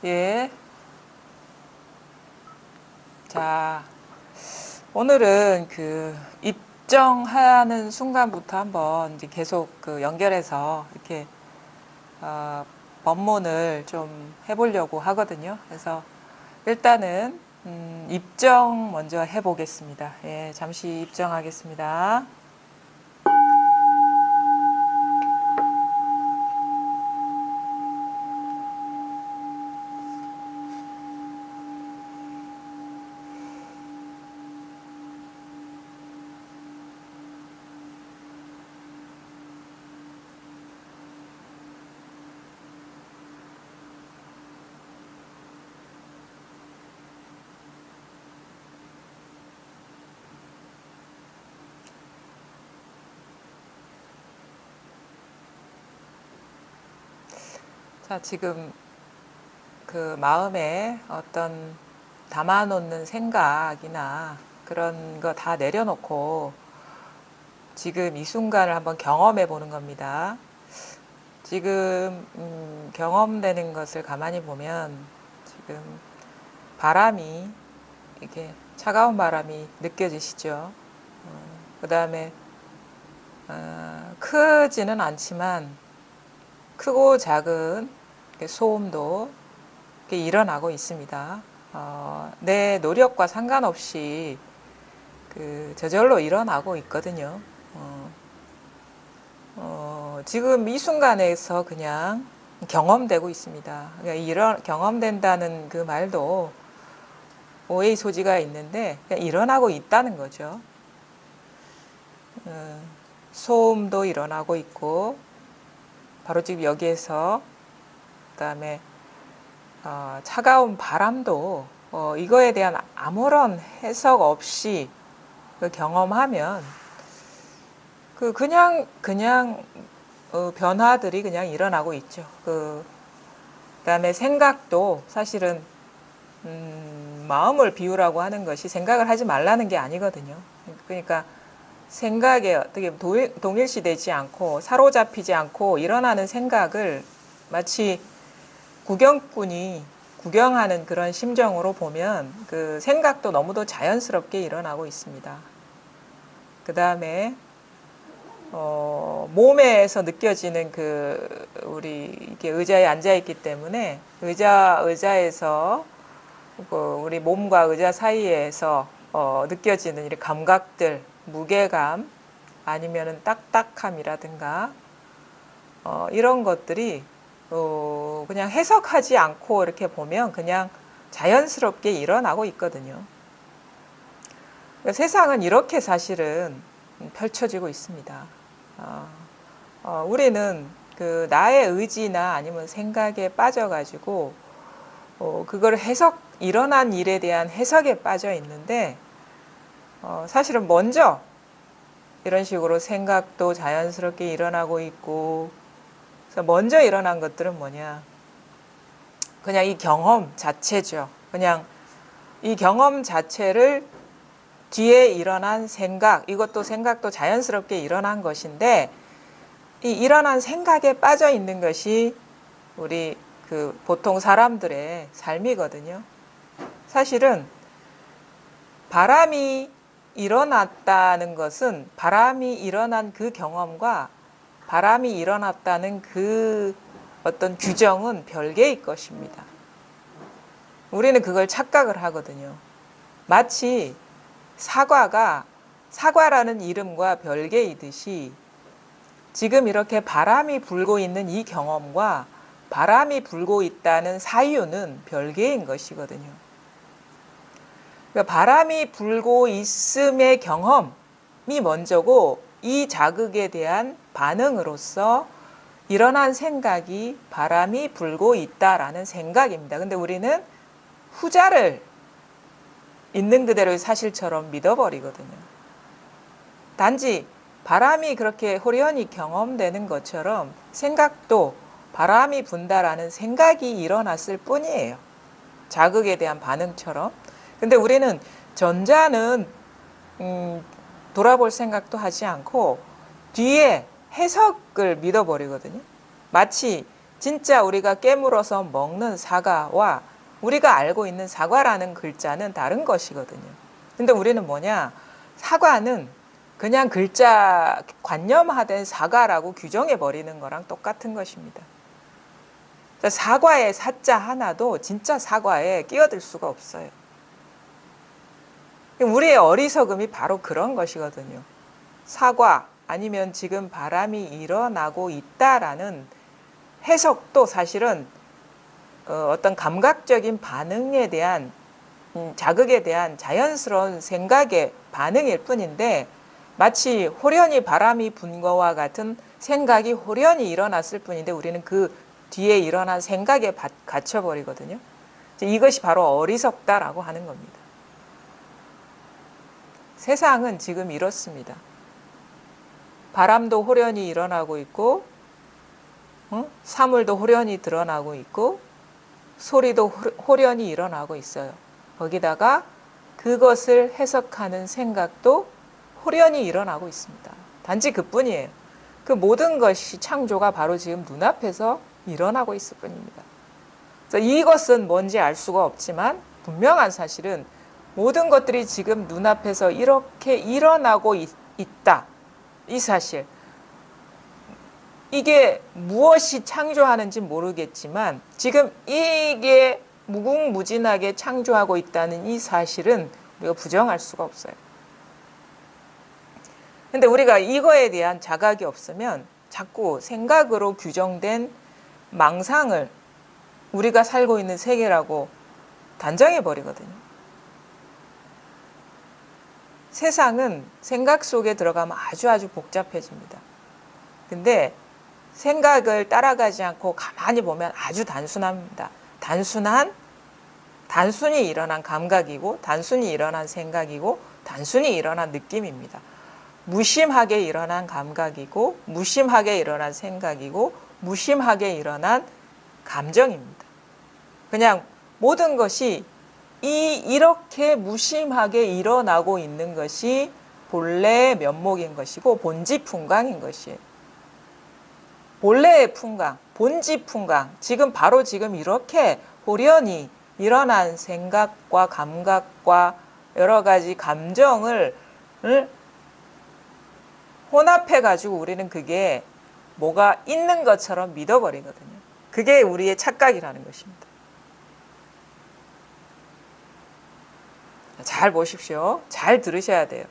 예. 자, 오늘은 그 입정하는 순간부터 한번 이제 계속 그 연결해서 이렇게 법문을 좀 해보려고 하거든요. 그래서 일단은 입정 먼저 해보겠습니다. 예, 잠시 입정하겠습니다. 자, 지금 그 마음에 어떤 담아놓는 생각이나 그런 거 다 내려놓고 지금 이 순간을 한번 경험해 보는 겁니다. 지금 경험되는 것을 가만히 보면 지금 바람이 이렇게 차가운 바람이 느껴지시죠? 그 다음에 크지는 않지만 크고 작은 소음도 일어나고 있습니다. 내 노력과 상관없이 저절로 일어나고 있거든요. 지금 이 순간에서 그냥 경험되고 있습니다. 그러니까 경험된다는 그 말도 오해의 소지가 있는데 그냥 일어나고 있다는 거죠. 소음도 일어나고 있고 바로 지금 여기에서 그다음에 차가운 바람도 이거에 대한 아무런 해석 없이 경험하면 그냥 변화들이 그냥 일어나고 있죠. 그다음에 생각도 사실은 마음을 비우라고 하는 것이 생각을 하지 말라는 게 아니거든요. 그러니까 생각에 어떻게 동일시되지 않고 사로잡히지 않고 일어나는 생각을 마치 구경꾼이 구경하는 그런 심정으로 보면 그 생각도 너무도 자연스럽게 일어나고 있습니다. 그 다음에 몸에서 느껴지는 우리 이게 의자에 앉아 있기 때문에 의자에서 우리 몸과 의자 사이에서 느껴지는 이 감각들, 무게감 아니면은 딱딱함이라든가 이런 것들이 그냥 해석하지 않고 이렇게 보면 그냥 자연스럽게 일어나고 있거든요. 세상은 이렇게 사실은 펼쳐지고 있습니다. 우리는 나의 의지나 아니면 생각에 빠져가지고 그걸 일어난 일에 대한 해석에 빠져 있는데 사실은 먼저 이런 식으로 생각도 자연스럽게 일어나고 있고 그래서 먼저 일어난 것들은 뭐냐? 그냥 이 경험 자체죠. 그냥 이 경험 자체를 뒤에 일어난 생각, 이것도 생각도 자연스럽게 일어난 것인데 이 일어난 생각에 빠져 있는 것이 우리 보통 사람들의 삶이거든요. 사실은 바람이 일어났다는 것은 바람이 일어난 그 경험과 바람이 일어났다는 그 어떤 규정은 별개의 것입니다. 우리는 그걸 착각을 하거든요. 마치 사과라는 이름과 별개이듯이 지금 이렇게 바람이 불고 있는 이 경험과 바람이 불고 있다는 사유는 별개인 것이거든요. 그러니까 바람이 불고 있음의 경험이 먼저고 이 자극에 대한 반응으로서 일어난 생각이 바람이 불고 있다라는 생각입니다. 근데 우리는 후자를 있는 그대로의 사실처럼 믿어버리거든요. 단지 바람이 그렇게 호련히 경험되는 것처럼 생각도 바람이 분다라는 생각이 일어났을 뿐이에요. 자극에 대한 반응처럼. 근데 우리는 전자는 돌아볼 생각도 하지 않고 뒤에 해석을 믿어버리거든요. 마치 진짜 우리가 깨물어서 먹는 사과와 우리가 알고 있는 사과라는 글자는 다른 것이거든요. 근데 우리는 뭐냐? 사과는 그냥 글자 관념화된 사과라고 규정해 버리는 거랑 똑같은 것입니다. 사과의 사자 하나도 진짜 사과에 끼어들 수가 없어요. 우리의 어리석음이 바로 그런 것이거든요. 사과 아니면 지금 바람이 일어나고 있다라는 해석도 사실은 어떤 감각적인 반응에 대한 자극에 대한 자연스러운 생각의 반응일 뿐인데 마치 호련히 바람이 분 거와 같은 생각이 호련히 일어났을 뿐인데 우리는 그 뒤에 일어난 생각에 갇혀버리거든요. 이것이 바로 어리석다라고 하는 겁니다. 세상은 지금 이렇습니다. 바람도 호련히 일어나고 있고 사물도 호련히 드러나고 있고 소리도 호련히 일어나고 있어요. 거기다가 그것을 해석하는 생각도 호련히 일어나고 있습니다. 단지 그뿐이에요. 그 모든 것이 창조가 바로 지금 눈앞에서 일어나고 있을 뿐입니다. 그래서 이것은 뭔지 알 수가 없지만 분명한 사실은 모든 것들이 지금 눈앞에서 이렇게 일어나고 있다. 이 사실. 이게 무엇이 창조하는지 모르겠지만 지금 이게 무궁무진하게 창조하고 있다는 이 사실은 우리가 부정할 수가 없어요. 근데 우리가 이거에 대한 자각이 없으면 자꾸 생각으로 규정된 망상을 우리가 살고 있는 세계라고 단정해 버리거든요. 세상은 생각 속에 들어가면 아주 복잡해집니다. 근데 생각을 따라가지 않고 가만히 보면 아주 단순합니다. 단순히 일어난 감각이고 단순히 일어난 생각이고 단순히 일어난 느낌입니다. 무심하게 일어난 감각이고 무심하게 일어난 생각이고 무심하게 일어난 감정입니다. 그냥 모든 것이 이렇게 무심하게 일어나고 있는 것이 본래의 면목인 것이고 본지풍광인 것이에요. 본래의 풍광, 본지풍광, 바로 지금 이렇게 호련히 일어난 생각과 감각과 여러 가지 감정을 혼합해가지고 우리는 그게 뭐가 있는 것처럼 믿어버리거든요. 그게 우리의 착각이라는 것입니다. 잘 보십시오. 잘 들으셔야 돼요.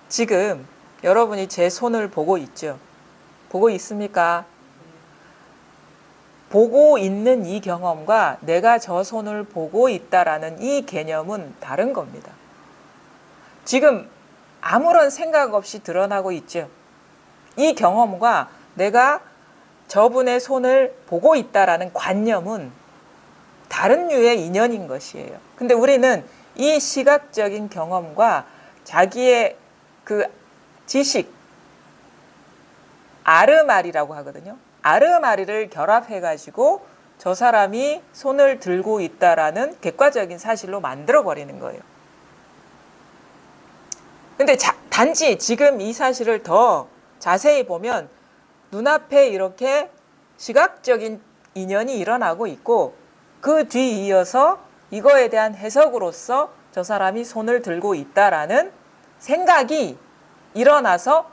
지금 여러분이 제 손을 보고 있죠? 보고 있습니까? 보고 있는 이 경험과 내가 저 손을 보고 있다라는 이 개념은 다른 겁니다. 지금 아무런 생각 없이 드러나고 있죠. 이 경험과 내가 저분의 손을 보고 있다라는 관념은 다른 류의 인연인 것이에요. 근데 우리는 이 시각적인 경험과 자기의 그 지식, 아르마리라고 하거든요. 아르마리를 결합해가지고 저 사람이 손을 들고 있다라는 객관적인 사실로 만들어버리는 거예요. 근데 단지 지금 이 사실을 더 자세히 보면 눈앞에 이렇게 시각적인 인연이 일어나고 있고 그 뒤이어서 이거에 대한 해석으로서 저 사람이 손을 들고 있다라는 생각이 일어나서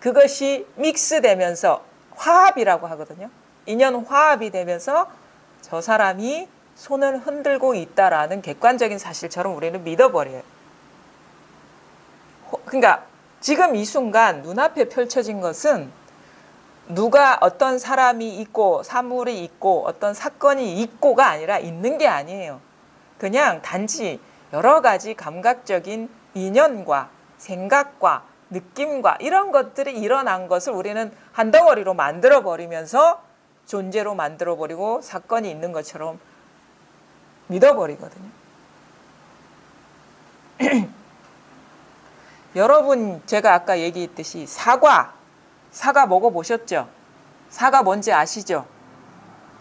그것이 믹스되면서 화합이라고 하거든요. 인연 화합이 되면서 저 사람이 손을 흔들고 있다라는 객관적인 사실처럼 우리는 믿어버려요. 그러니까 지금 이 순간 눈앞에 펼쳐진 것은 누가 어떤 사람이 있고 사물이 있고 어떤 사건이 있고가 아니라 있는 게 아니에요. 그냥 단지 여러 가지 감각적인 인연과 생각과 느낌과 이런 것들이 일어난 것을 우리는 한 덩어리로 만들어버리면서 존재로 만들어버리고 사건이 있는 것처럼 믿어버리거든요. 여러분 제가 아까 얘기했듯이 사과 먹어보셨죠? 사과 뭔지 아시죠?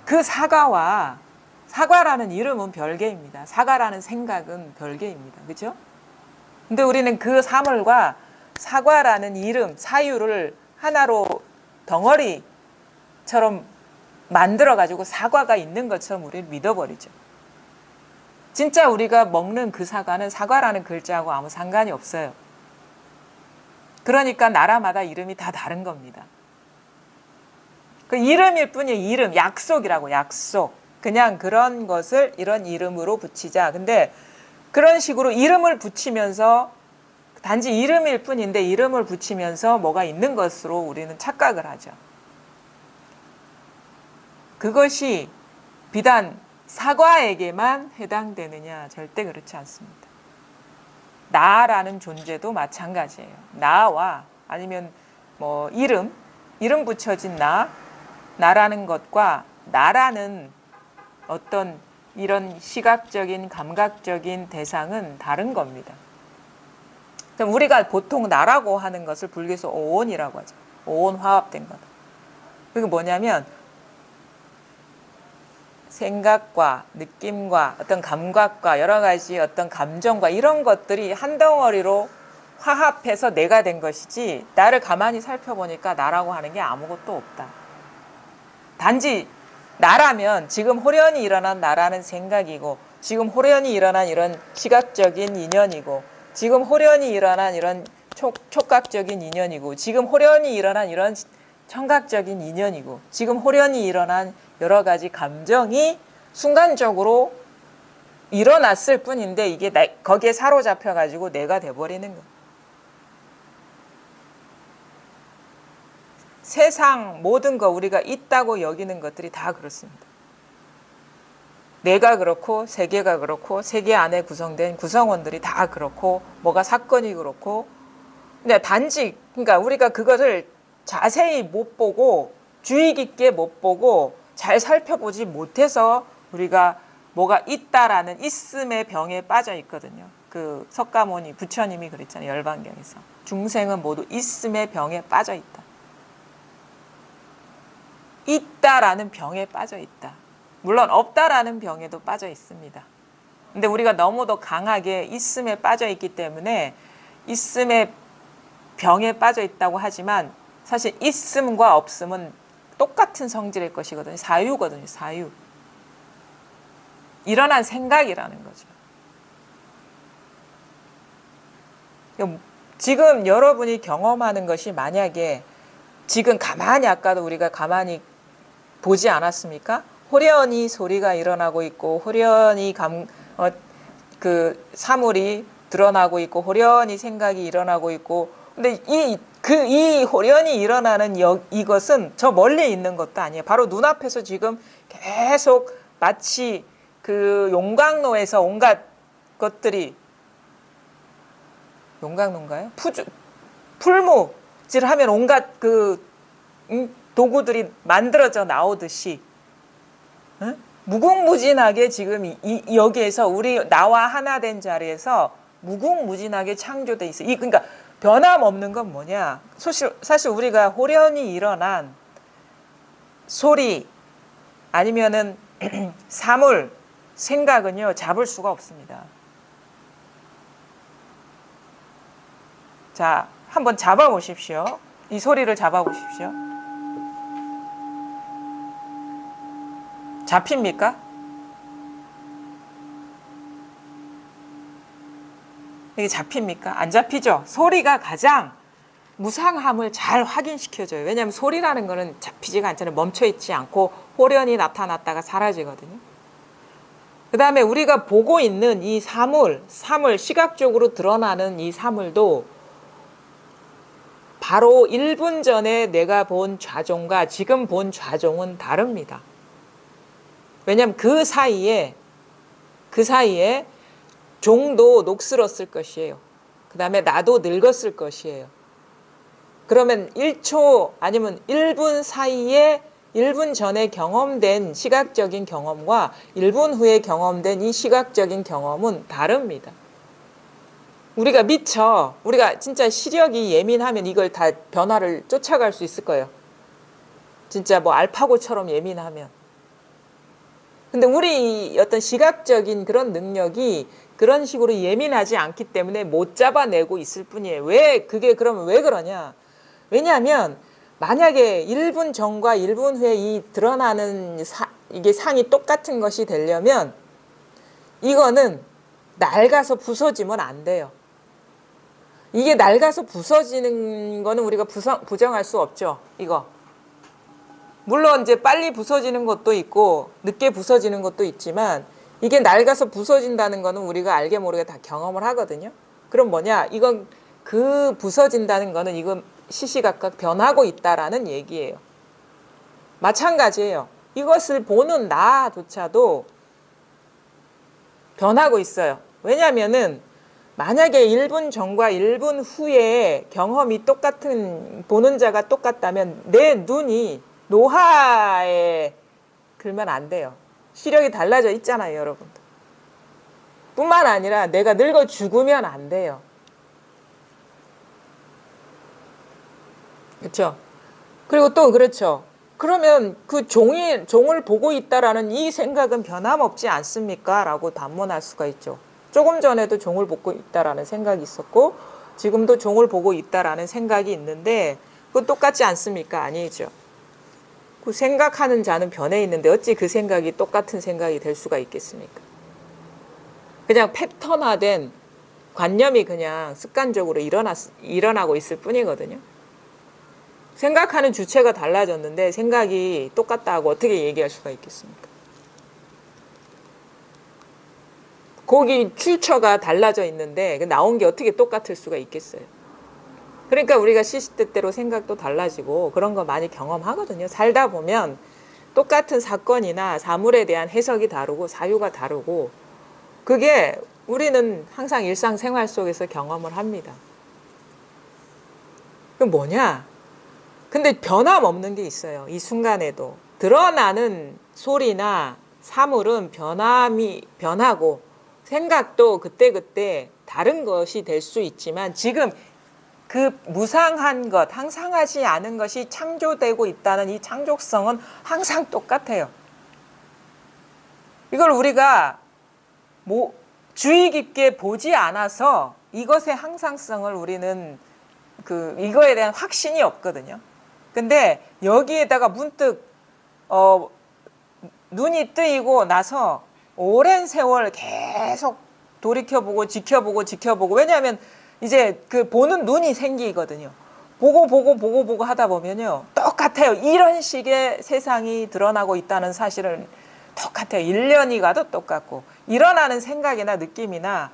그 사과라는 이름은 별개입니다. 사과라는 생각은 별개입니다. 그렇죠? 근데 우리는 그 사물과 사과라는 이름, 사유를 하나로 덩어리처럼 만들어가지고 사과가 있는 것처럼 우리를 믿어버리죠. 진짜 우리가 먹는 그 사과는 사과라는 글자하고 아무 상관이 없어요. 그러니까 나라마다 이름이 다 다른 겁니다. 그 이름일 뿐이에요. 이름, 약속이라고, 약속. 그냥 그런 것을 이런 이름으로 붙이자. 근데 그런 식으로 이름을 붙이면서 단지 이름일 뿐인데 이름을 붙이면서 뭐가 있는 것으로 우리는 착각을 하죠. 그것이 비단 사과에게만 해당되느냐? 절대 그렇지 않습니다. 나라는 존재도 마찬가지예요. 나와 아니면 뭐 이름 붙여진 나라는 것과 나라는 어떤 이런 시각적인 감각적인 대상은 다른 겁니다. 그럼 우리가 보통 나라고 하는 것을 불교에서 오온이라고 하죠. 오온 화합된 거다. 그게 뭐냐면 생각과 느낌과 어떤 감각과 여러 가지 어떤 감정과 이런 것들이 한 덩어리로 화합해서 내가 된 것이지 나를 가만히 살펴보니까 나라고 하는 게 아무것도 없다. 단지 나라면 지금 호련히 일어난 나라는 생각이고 지금 호련히 일어난 이런 시각적인 인연이고 지금 호련히 일어난 이런 촉각적인 인연이고 지금 호련히 일어난 이런 청각적인 인연이고 지금 호련히 일어난 여러 가지 감정이 순간적으로 일어났을 뿐인데 이게 거기에 사로잡혀가지고 내가 돼버리는 거예요. 세상 모든 거 우리가 있다고 여기는 것들이 다 그렇습니다. 내가 그렇고 세계가 그렇고 세계 안에 구성된 구성원들이 다 그렇고 뭐가 사건이 그렇고 근데 단지 그러니까 우리가 그것을 자세히 못 보고 주의 깊게 못 보고 잘 살펴보지 못해서 우리가 뭐가 있다라는 있음의 병에 빠져 있거든요. 그 석가모니 부처님이 그랬잖아요. 열반경에서 중생은 모두 있음의 병에 빠져 있다. 있다라는 병에 빠져 있다. 물론 없다라는 병에도 빠져 있습니다. 근데 우리가 너무도 강하게 있음에 빠져 있기 때문에 있음의 병에 빠져 있다고 하지만 사실 있음과 없음은 똑같은 성질의 것이거든요. 사유거든요. 사유. 일어난 생각이라는 거죠. 지금 여러분이 경험하는 것이 만약에 지금 가만히 아까도 우리가 가만히 보지 않았습니까? 호련히 소리가 일어나고 있고 호련히 그 사물이 드러나고 있고 호련히 생각이 일어나고 있고 근데 이 호련히 일어나는 이것은 저 멀리 있는 것도 아니에요. 바로 눈앞에서 지금 계속 마치 그 용광로에서 온갖 것들이 용광로인가요? 풀무질하면 온갖 그 도구들이 만들어져 나오듯이 응? 무궁무진하게 지금 여기에서 나와 하나 된 자리에서 무궁무진하게 창조돼 있어. 그러니까 변함없는 건 뭐냐? 사실 우리가 호련히 일어난 소리 아니면은 사물, 생각은요 잡을 수가 없습니다. 자, 한번 잡아보십시오. 이 소리를 잡아보십시오. 잡힙니까? 이게 잡힙니까? 안 잡히죠? 소리가 가장 무상함을 잘 확인시켜줘요. 왜냐하면 소리라는 거는 잡히지가 않잖아요. 멈춰있지 않고 호련히 나타났다가 사라지거든요. 그 다음에 우리가 보고 있는 이 사물, 시각적으로 드러나는 이 사물도 바로 1분 전에 내가 본 좌종과 지금 본 좌종은 다릅니다. 왜냐하면 그 사이에 종도 녹슬었을 것이에요. 그 다음에 나도 늙었을 것이에요. 그러면 1초 아니면 1분 사이에 1분 전에 경험된 시각적인 경험과 1분 후에 경험된 이 시각적인 경험은 다릅니다. 우리가 우리가 진짜 시력이 예민하면 이걸 다 변화를 쫓아갈 수 있을 거예요. 진짜 뭐 알파고처럼 예민하면. 근데 우리 어떤 시각적인 그런 능력이 그런 식으로 예민하지 않기 때문에 못 잡아내고 있을 뿐이에요. 그러면 왜 그러냐? 왜냐하면 만약에 1분 전과 1분 후에 이 드러나는 이게 상이 똑같은 것이 되려면 이거는 낡아서 부서지면 안 돼요. 이게 낡아서 부서지는 거는 우리가 부정할 수 없죠. 이거. 물론 이제 빨리 부서지는 것도 있고 늦게 부서지는 것도 있지만 이게 낡아서 부서진다는 거는 우리가 알게 모르게 다 경험을 하거든요. 그럼 뭐냐? 이건 그 부서진다는 거는 이건 시시각각 변하고 있다라는 얘기예요. 마찬가지예요. 이것을 보는 나조차도 변하고 있어요. 왜냐하면은 만약에 1분 전과 1분 후에 경험이 똑같은 보는 자가 똑같다면 내 눈이 노화에 들면 안 돼요. 시력이 달라져 있잖아요, 여러분들. 뿐만 아니라 내가 늙어 죽으면 안 돼요. 그렇죠? 그리고 또 그렇죠. 그러면 그 종을 보고 있다라는 이 생각은 변함없지 않습니까? 라고 반문할 수가 있죠. 조금 전에도 종을 보고 있다라는 생각이 있었고 지금도 종을 보고 있다라는 생각이 있는데 그건 똑같지 않습니까? 아니죠. 그 생각하는 자는 변해 있는데 어찌 그 생각이 똑같은 생각이 될 수가 있겠습니까? 그냥 패턴화된 관념이 그냥 습관적으로 일어나고 있을 뿐이거든요. 생각하는 주체가 달라졌는데 생각이 똑같다고 어떻게 얘기할 수가 있겠습니까? 거기 출처가 달라져 있는데 나온 게 어떻게 똑같을 수가 있겠어요? 그러니까 우리가 시시때때로 생각도 달라지고 그런 거 많이 경험하거든요. 살다 보면 똑같은 사건이나 사물에 대한 해석이 다르고 사유가 다르고 그게 우리는 항상 일상생활 속에서 경험을 합니다. 그럼 뭐냐? 근데 변함없는 게 있어요. 이 순간에도. 드러나는 소리나 사물은 변하고 생각도 그때그때 다른 것이 될 수 있지만 지금 그 무상한 것, 항상하지 않은 것이 창조되고 있다는 이 창조성은 항상 똑같아요. 이걸 우리가 주의 깊게 보지 않아서 이것의 항상성을 우리는 이거에 대한 확신이 없거든요. 근데 여기에다가 문득 눈이 뜨이고 나서 오랜 세월 계속 돌이켜보고 지켜보고 왜냐하면 이제 그 보는 눈이 생기거든요. 보고 하다 보면요. 똑같아요. 이런 식의 세상이 드러나고 있다는 사실은 똑같아요. 1년이 가도 똑같고 일어나는 생각이나 느낌이나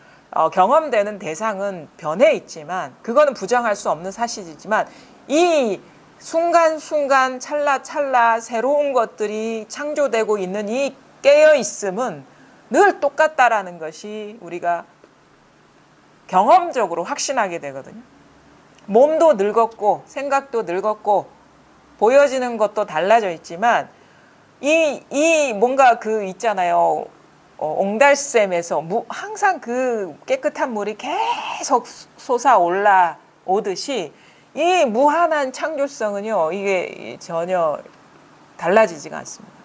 경험되는 대상은 변해 있지만 그거는 부정할 수 없는 사실이지만 이 순간순간 찰나찰나 새로운 것들이 창조되고 있는 이 깨어있음은 늘 똑같다라는 것이 우리가 경험적으로 확신하게 되거든요. 몸도 늙었고 생각도 늙었고 보여지는 것도 달라져 있지만 이 뭔가 있잖아요. 옹달샘에서 항상 그 깨끗한 물이 계속 솟아 올라오듯이 이 무한한 창조성은요. 이게 전혀 달라지지가 않습니다.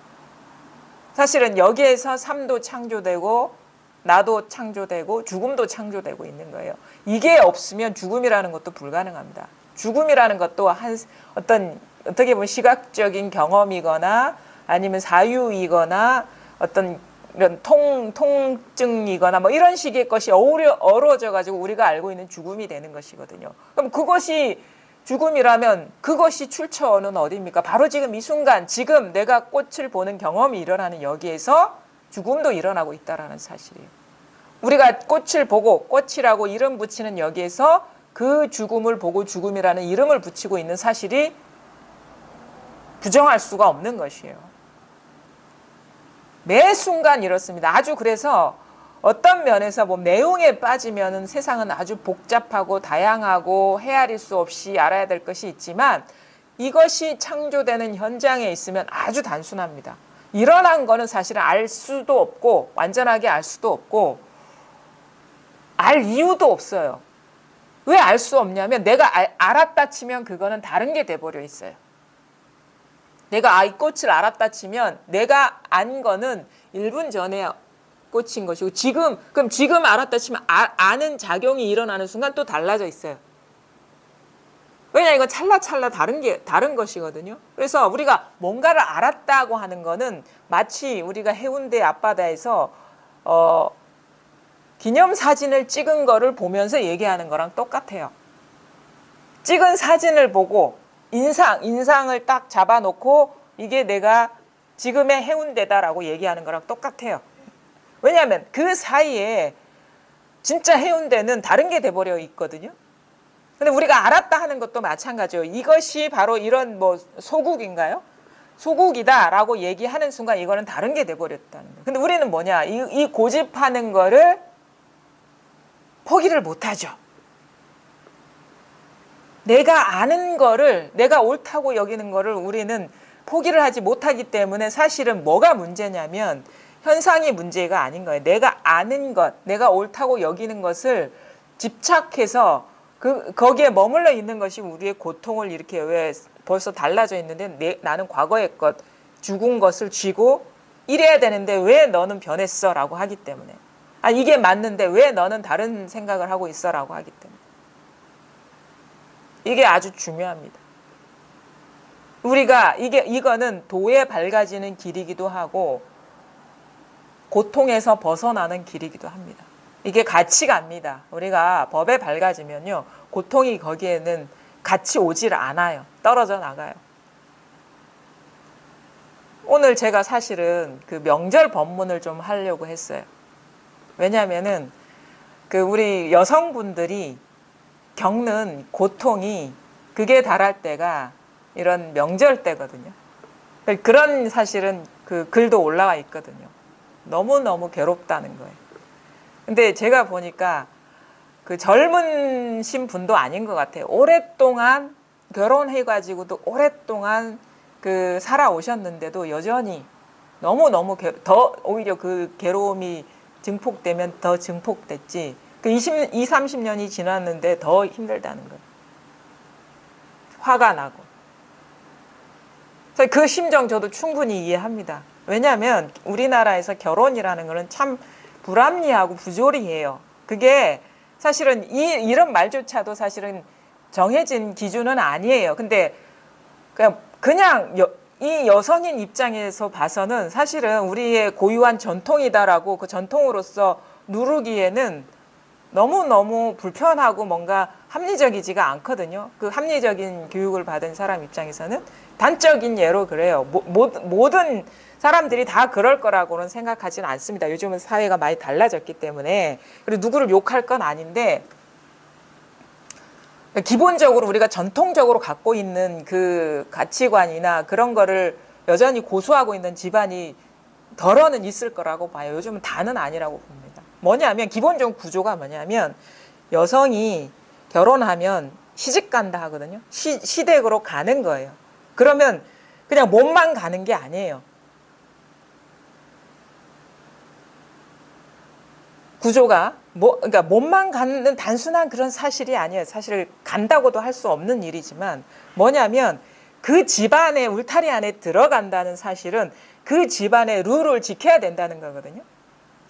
사실은 여기에서 삶도 창조되고 나도 창조되고 죽음도 창조되고 있는 거예요. 이게 없으면 죽음이라는 것도 불가능합니다. 죽음이라는 것도 어떻게 보면 시각적인 경험이거나 아니면 사유이거나 어떤 이런 통증이거나 뭐 이런 식의 것이 어우러져 가지고 우리가 알고 있는 죽음이 되는 것이거든요. 그럼 그것이 죽음이라면 그것이 출처는 어디입니까? 바로 지금 이 순간 지금 내가 꽃을 보는 경험이 일어나는 여기에서 죽음도 일어나고 있다는 사실이에요. 우리가 꽃을 보고 꽃이라고 이름 붙이는 여기에서 그 죽음을 보고 죽음이라는 이름을 붙이고 있는 사실이 부정할 수가 없는 것이에요. 매 순간 이렇습니다. 아주 그래서 어떤 면에서 내용에 빠지면 세상은 아주 복잡하고 다양하고 헤아릴 수 없이 알아야 될 것이 있지만 이것이 창조되는 현장에 있으면 아주 단순합니다. 일어난 거는 사실은 알 수도 없고 완전하게 알 수도 없고 알 이유도 없어요. 왜 알 수 없냐면 내가 알았다 치면 그거는 다른 게 돼버려 있어요. 내가 이 꽃을 알았다 치면 내가 안 거는 1분 전에 꽃인 것이고 그럼 지금 알았다 치면 아는 작용이 일어나는 순간 또 달라져 있어요. 왜냐 이건 찰나찰나 다른 것이거든요. 그래서 우리가 뭔가를 알았다고 하는 거는 마치 우리가 해운대 앞바다에서 기념사진을 찍은 거를 보면서 얘기하는 거랑 똑같아요. 찍은 사진을 보고 인상을 딱 잡아놓고 이게 내가 지금의 해운대다라고 얘기하는 거랑 똑같아요. 왜냐하면 그 사이에 진짜 해운대는 다른 게 돼버려 있거든요. 근데 우리가 알았다 하는 것도 마찬가지예요. 이것이 바로 이런 뭐 소국인가요? 소국이다라고 얘기하는 순간 이거는 다른 게 돼버렸다는 거예요. 근데 우리는 뭐냐? 이 고집하는 거를 포기를 못하죠. 내가 아는 거를, 내가 옳다고 여기는 거를 우리는 포기를 하지 못하기 때문에 사실은 뭐가 문제냐면 현상이 문제가 아닌 거예요. 내가 아는 것, 내가 옳다고 여기는 것을 집착해서 거기에 머물러 있는 것이 우리의 고통을 이렇게 왜 벌써 달라져 있는데 나는 과거의 것, 죽은 것을 쥐고 이래야 되는데 왜 너는 변했어? 라고 하기 때문에. 아, 이게 맞는데 왜 너는 다른 생각을 하고 있어? 라고 하기 때문에. 이게 아주 중요합니다. 우리가 이거는 도에 밝아지는 길이기도 하고 고통에서 벗어나는 길이기도 합니다. 이게 같이 갑니다. 우리가 법에 밝아지면요. 고통이 거기에는 같이 오질 않아요. 떨어져 나가요. 오늘 제가 사실은 그 명절 법문을 좀 하려고 했어요. 왜냐면은 그 우리 여성분들이 겪는 고통이 극에 달할 때가 이런 명절 때거든요. 그런 사실은 그 글도 올라와 있거든요. 너무너무 괴롭다는 거예요. 근데 제가 보니까 그 젊으신 분도 아닌 것 같아요. 오랫동안 결혼해가지고도 오랫동안 그 살아오셨는데도 여전히 너무너무 더 오히려 그 괴로움이 증폭되면 더 증폭됐지. 그 20, 30년이 지났는데 더 힘들다는 거예요. 화가 나고. 그 심정 저도 충분히 이해합니다. 왜냐하면 우리나라에서 결혼이라는 거는 참 불합리하고 부조리해요. 그게 사실은 이런 말조차도 사실은 정해진 기준은 아니에요. 근데 그냥 이 여성인 입장에서 봐서는 사실은 우리의 고유한 전통이다라고 그 전통으로서 누르기에는 너무너무 불편하고 뭔가 합리적이지가 않거든요. 그 합리적인 교육을 받은 사람 입장에서는 단적인 예로 그래요. 모든 사람들이 다 그럴 거라고는 생각하지는 않습니다. 요즘은 사회가 많이 달라졌기 때문에. 그리고 누구를 욕할 건 아닌데 기본적으로 우리가 전통적으로 갖고 있는 그 가치관이나 그런 거를 여전히 고수하고 있는 집안이 덜어는 있을 거라고 봐요. 요즘은 다는 아니라고 봅니다. 뭐냐면 기본적 구조가 뭐냐면 여성이 결혼하면 시집 간다 하거든요. 시댁으로 가는 거예요. 그러면 그냥 몸만 가는 게 아니에요. 구조가 그러니까 몸만 가는 단순한 그런 사실이 아니에요. 사실 간다고도 할 수 없는 일이지만 뭐냐면 그 집안의 울타리 안에 들어간다는 사실은 그 집안의 룰을 지켜야 된다는 거거든요.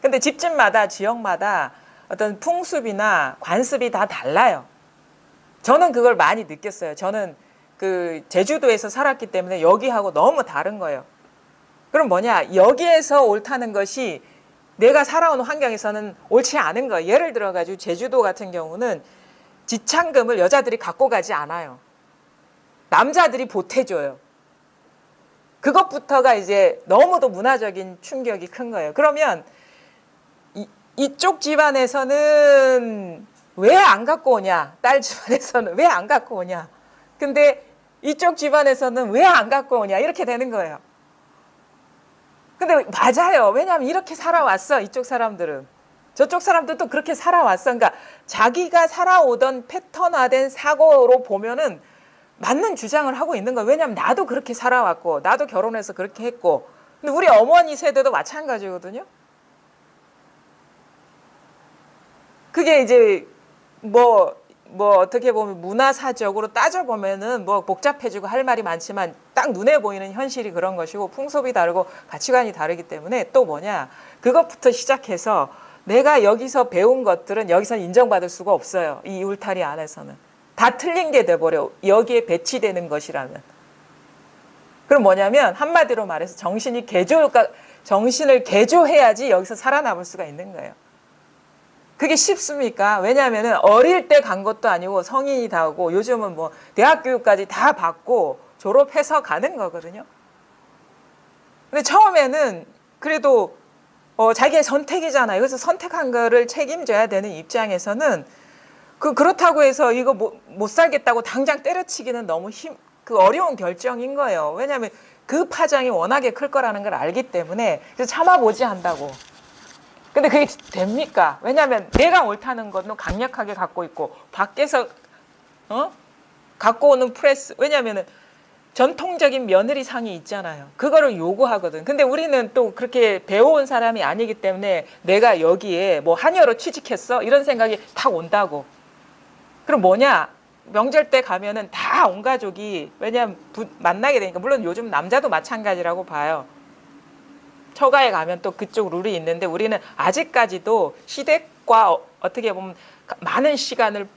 근데 집집마다 지역마다 어떤 풍습이나 관습이 다 달라요. 저는 그걸 많이 느꼈어요. 저는 그 제주도에서 살았기 때문에 여기하고 너무 다른 거예요. 그럼 뭐냐? 여기에서 옳다는 것이 내가 살아온 환경에서는 옳지 않은 거예요. 예를 들어가지고 제주도 같은 경우는 지창금을 여자들이 갖고 가지 않아요. 남자들이 보태줘요. 그것부터가 이제 너무도 문화적인 충격이 큰 거예요. 그러면 이쪽 집안에서는 왜 안 갖고 오냐? 딸 집안에서는 왜 안 갖고 오냐? 근데 이쪽 집안에서는 왜 안 갖고 오냐? 이렇게 되는 거예요. 근데 맞아요. 왜냐하면 이렇게 살아왔어. 이쪽 사람들은. 저쪽 사람들도 그렇게 살아왔어. 그러니까 자기가 살아오던 패턴화된 사고로 보면은 맞는 주장을 하고 있는 거예요. 왜냐하면 나도 그렇게 살아왔고 나도 결혼해서 그렇게 했고. 근데 우리 어머니 세대도 마찬가지거든요. 그게 이제 뭐 어떻게 보면 문화사적으로 따져보면은 뭐 복잡해지고 할 말이 많지만 딱 눈에 보이는 현실이 그런 것이고 풍습이 다르고 가치관이 다르기 때문에 또 뭐냐 그것부터 시작해서 내가 여기서 배운 것들은 여기서 인정받을 수가 없어요. 이 울타리 안에서는. 다 틀린 게 돼버려. 여기에 배치되는 것이라면. 그럼 뭐냐면 한마디로 말해서 정신을 개조해야지 여기서 살아남을 수가 있는 거예요. 그게 쉽습니까? 왜냐하면 어릴 때 간 것도 아니고 성인이 다 오고 요즘은 뭐 대학 교육까지 다 받고 졸업해서 가는 거거든요. 근데 처음에는 그래도 자기의 선택이잖아요. 그래서 선택한 거를 책임져야 되는 입장에서는 그렇다고 해서 이거 못 살겠다고 당장 때려치기는 너무 어려운 결정인 거예요. 왜냐하면 그 파장이 워낙에 클 거라는 걸 알기 때문에 그래서 참아보지 한다고. 근데 그게 됩니까? 왜냐하면 내가 옳다는 거는 강력하게 갖고 있고 밖에서 갖고 오는 프레스, 왜냐하면 전통적인 며느리상이 있잖아요. 그거를 요구하거든. 근데 우리는 또 그렇게 배워온 사람이 아니기 때문에 내가 여기에 뭐 한여로 취직했어? 이런 생각이 탁 온다고. 그럼 뭐냐? 명절 때 가면은 다 온 가족이, 왜냐면 만나게 되니까, 물론 요즘 남자도 마찬가지라고 봐요. 처가에 가면 또 그쪽 룰이 있는데 우리는 아직까지도 시댁과 어떻게 보면 많은 시간을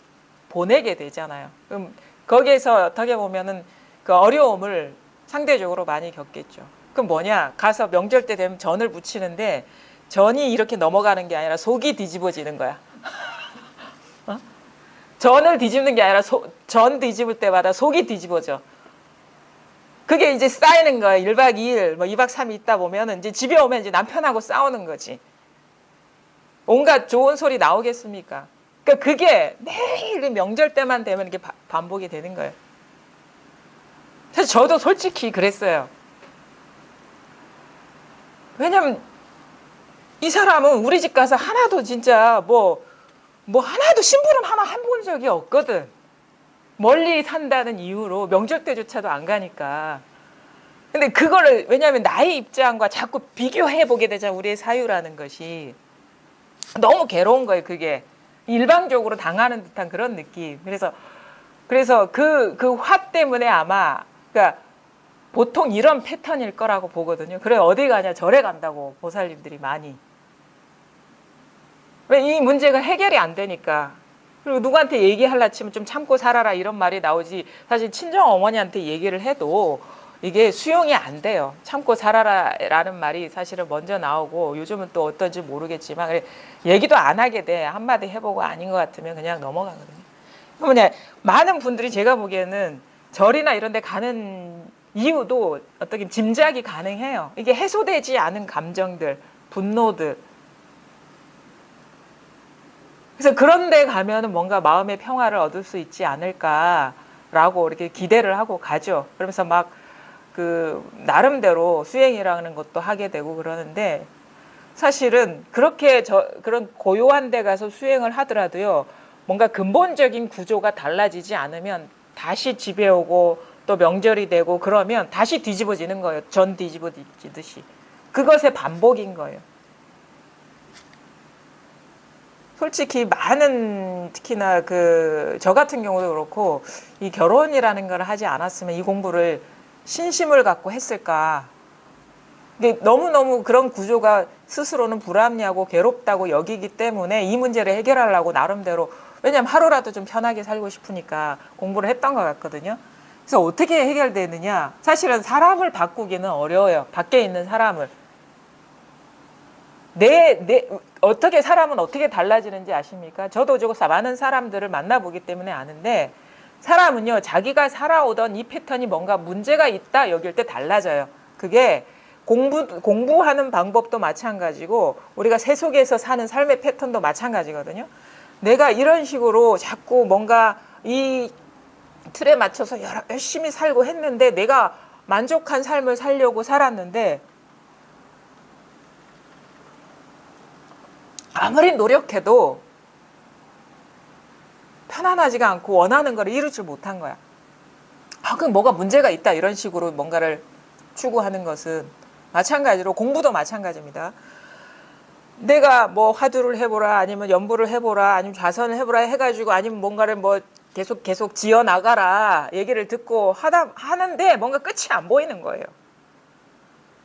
보내게 되잖아요. 그럼 거기에서 어떻게 보면은 그 어려움을 상대적으로 많이 겪겠죠. 그럼 뭐냐? 가서 명절 때 되면 전을 부치는데 전이 이렇게 넘어가는 게 아니라 속이 뒤집어지는 거야. 어? 전을 뒤집는 게 아니라 전 뒤집을 때마다 속이 뒤집어져. 그게 이제 쌓이는 거야. 1박 2일, 뭐 2박 3일 있다 보면은 이제 집에 오면 이제 남편하고 싸우는 거지. 온갖 좋은 소리 나오겠습니까? 그러니까 그게 매일 명절 때만 되면 이게 반복이 되는 거예요. 사실 저도 솔직히 그랬어요. 왜냐면 이 사람은 우리 집 가서 하나도 진짜 뭐 하나도 심부름 하나 해본 적이 없거든. 멀리 산다는 이유로 명절 때조차도 안 가니까. 근데 그거를, 왜냐하면 나의 입장과 자꾸 비교해 보게 되잖아. 우리의 사유라는 것이. 너무 괴로운 거예요, 그게. 일방적으로 당하는 듯한 그런 느낌. 그래서 그 화 때문에 아마, 그러니까 보통 이런 패턴일 거라고 보거든요. 그래, 어디 가냐, 절에 간다고, 보살님들이 많이. 왜? 이 문제가 해결이 안 되니까. 그리고 누구한테 얘기하려 치면 좀 참고 살아라 이런 말이 나오지, 사실 친정 어머니한테 얘기를 해도 이게 수용이 안 돼요. 참고 살아라 라는 말이 사실은 먼저 나오고, 요즘은 또 어떤지 모르겠지만 얘기도 안 하게 돼. 한마디 해보고 아닌 것 같으면 그냥 넘어가거든요. 그러면 많은 분들이 제가 보기에는 절이나 이런 데 가는 이유도 어떻게 짐작이 가능해요. 이게 해소되지 않은 감정들, 분노들. 그래서 그런 데 가면은 뭔가 마음의 평화를 얻을 수 있지 않을까라고 이렇게 기대를 하고 가죠. 그러면서 막 나름대로 수행이라는 것도 하게 되고 그러는데, 사실은 그렇게 그런 고요한 데 가서 수행을 하더라도요, 뭔가 근본적인 구조가 달라지지 않으면 다시 집에 오고 또 명절이 되고 그러면 다시 뒤집어지는 거예요. 전 뒤집어지듯이. 그것의 반복인 거예요. 솔직히 특히나 저 같은 경우도 그렇고, 이 결혼이라는 걸 하지 않았으면 이 공부를 신심을 갖고 했을까. 이게 너무너무 그런 구조가 스스로는 불합리하고 괴롭다고 여기기 때문에 이 문제를 해결하려고 나름대로, 왜냐하면 하루라도 좀 편하게 살고 싶으니까 공부를 했던 것 같거든요. 그래서 어떻게 해결되느냐. 사실은 사람을 바꾸기는 어려워요. 밖에 있는 사람을. 어떻게 사람은 어떻게 달라지는지 아십니까? 저도 많은 사람들을 만나보기 때문에 아는데, 사람은요, 자기가 살아오던 이 패턴이 뭔가 문제가 있다 여길 때 달라져요. 그게 공부하는 방법도 마찬가지고 우리가 세속에서 사는 삶의 패턴도 마찬가지거든요. 내가 이런 식으로 자꾸 뭔가 이 틀에 맞춰서 열심히 살고 했는데, 내가 만족한 삶을 살려고 살았는데 아무리 노력해도 편안하지가 않고 원하는 걸 이루지 못한 거야. 그럼 뭐가 문제가 있다 이런 식으로 뭔가를 추구하는 것은 마찬가지로 공부도 마찬가지입니다. 내가 뭐 화두를 해보라, 아니면 연부를 해보라, 아니면 좌선을 해보라 해가지고, 아니면 뭔가를 뭐 계속 지어 나가라 얘기를 듣고 하는데 뭔가 끝이 안 보이는 거예요.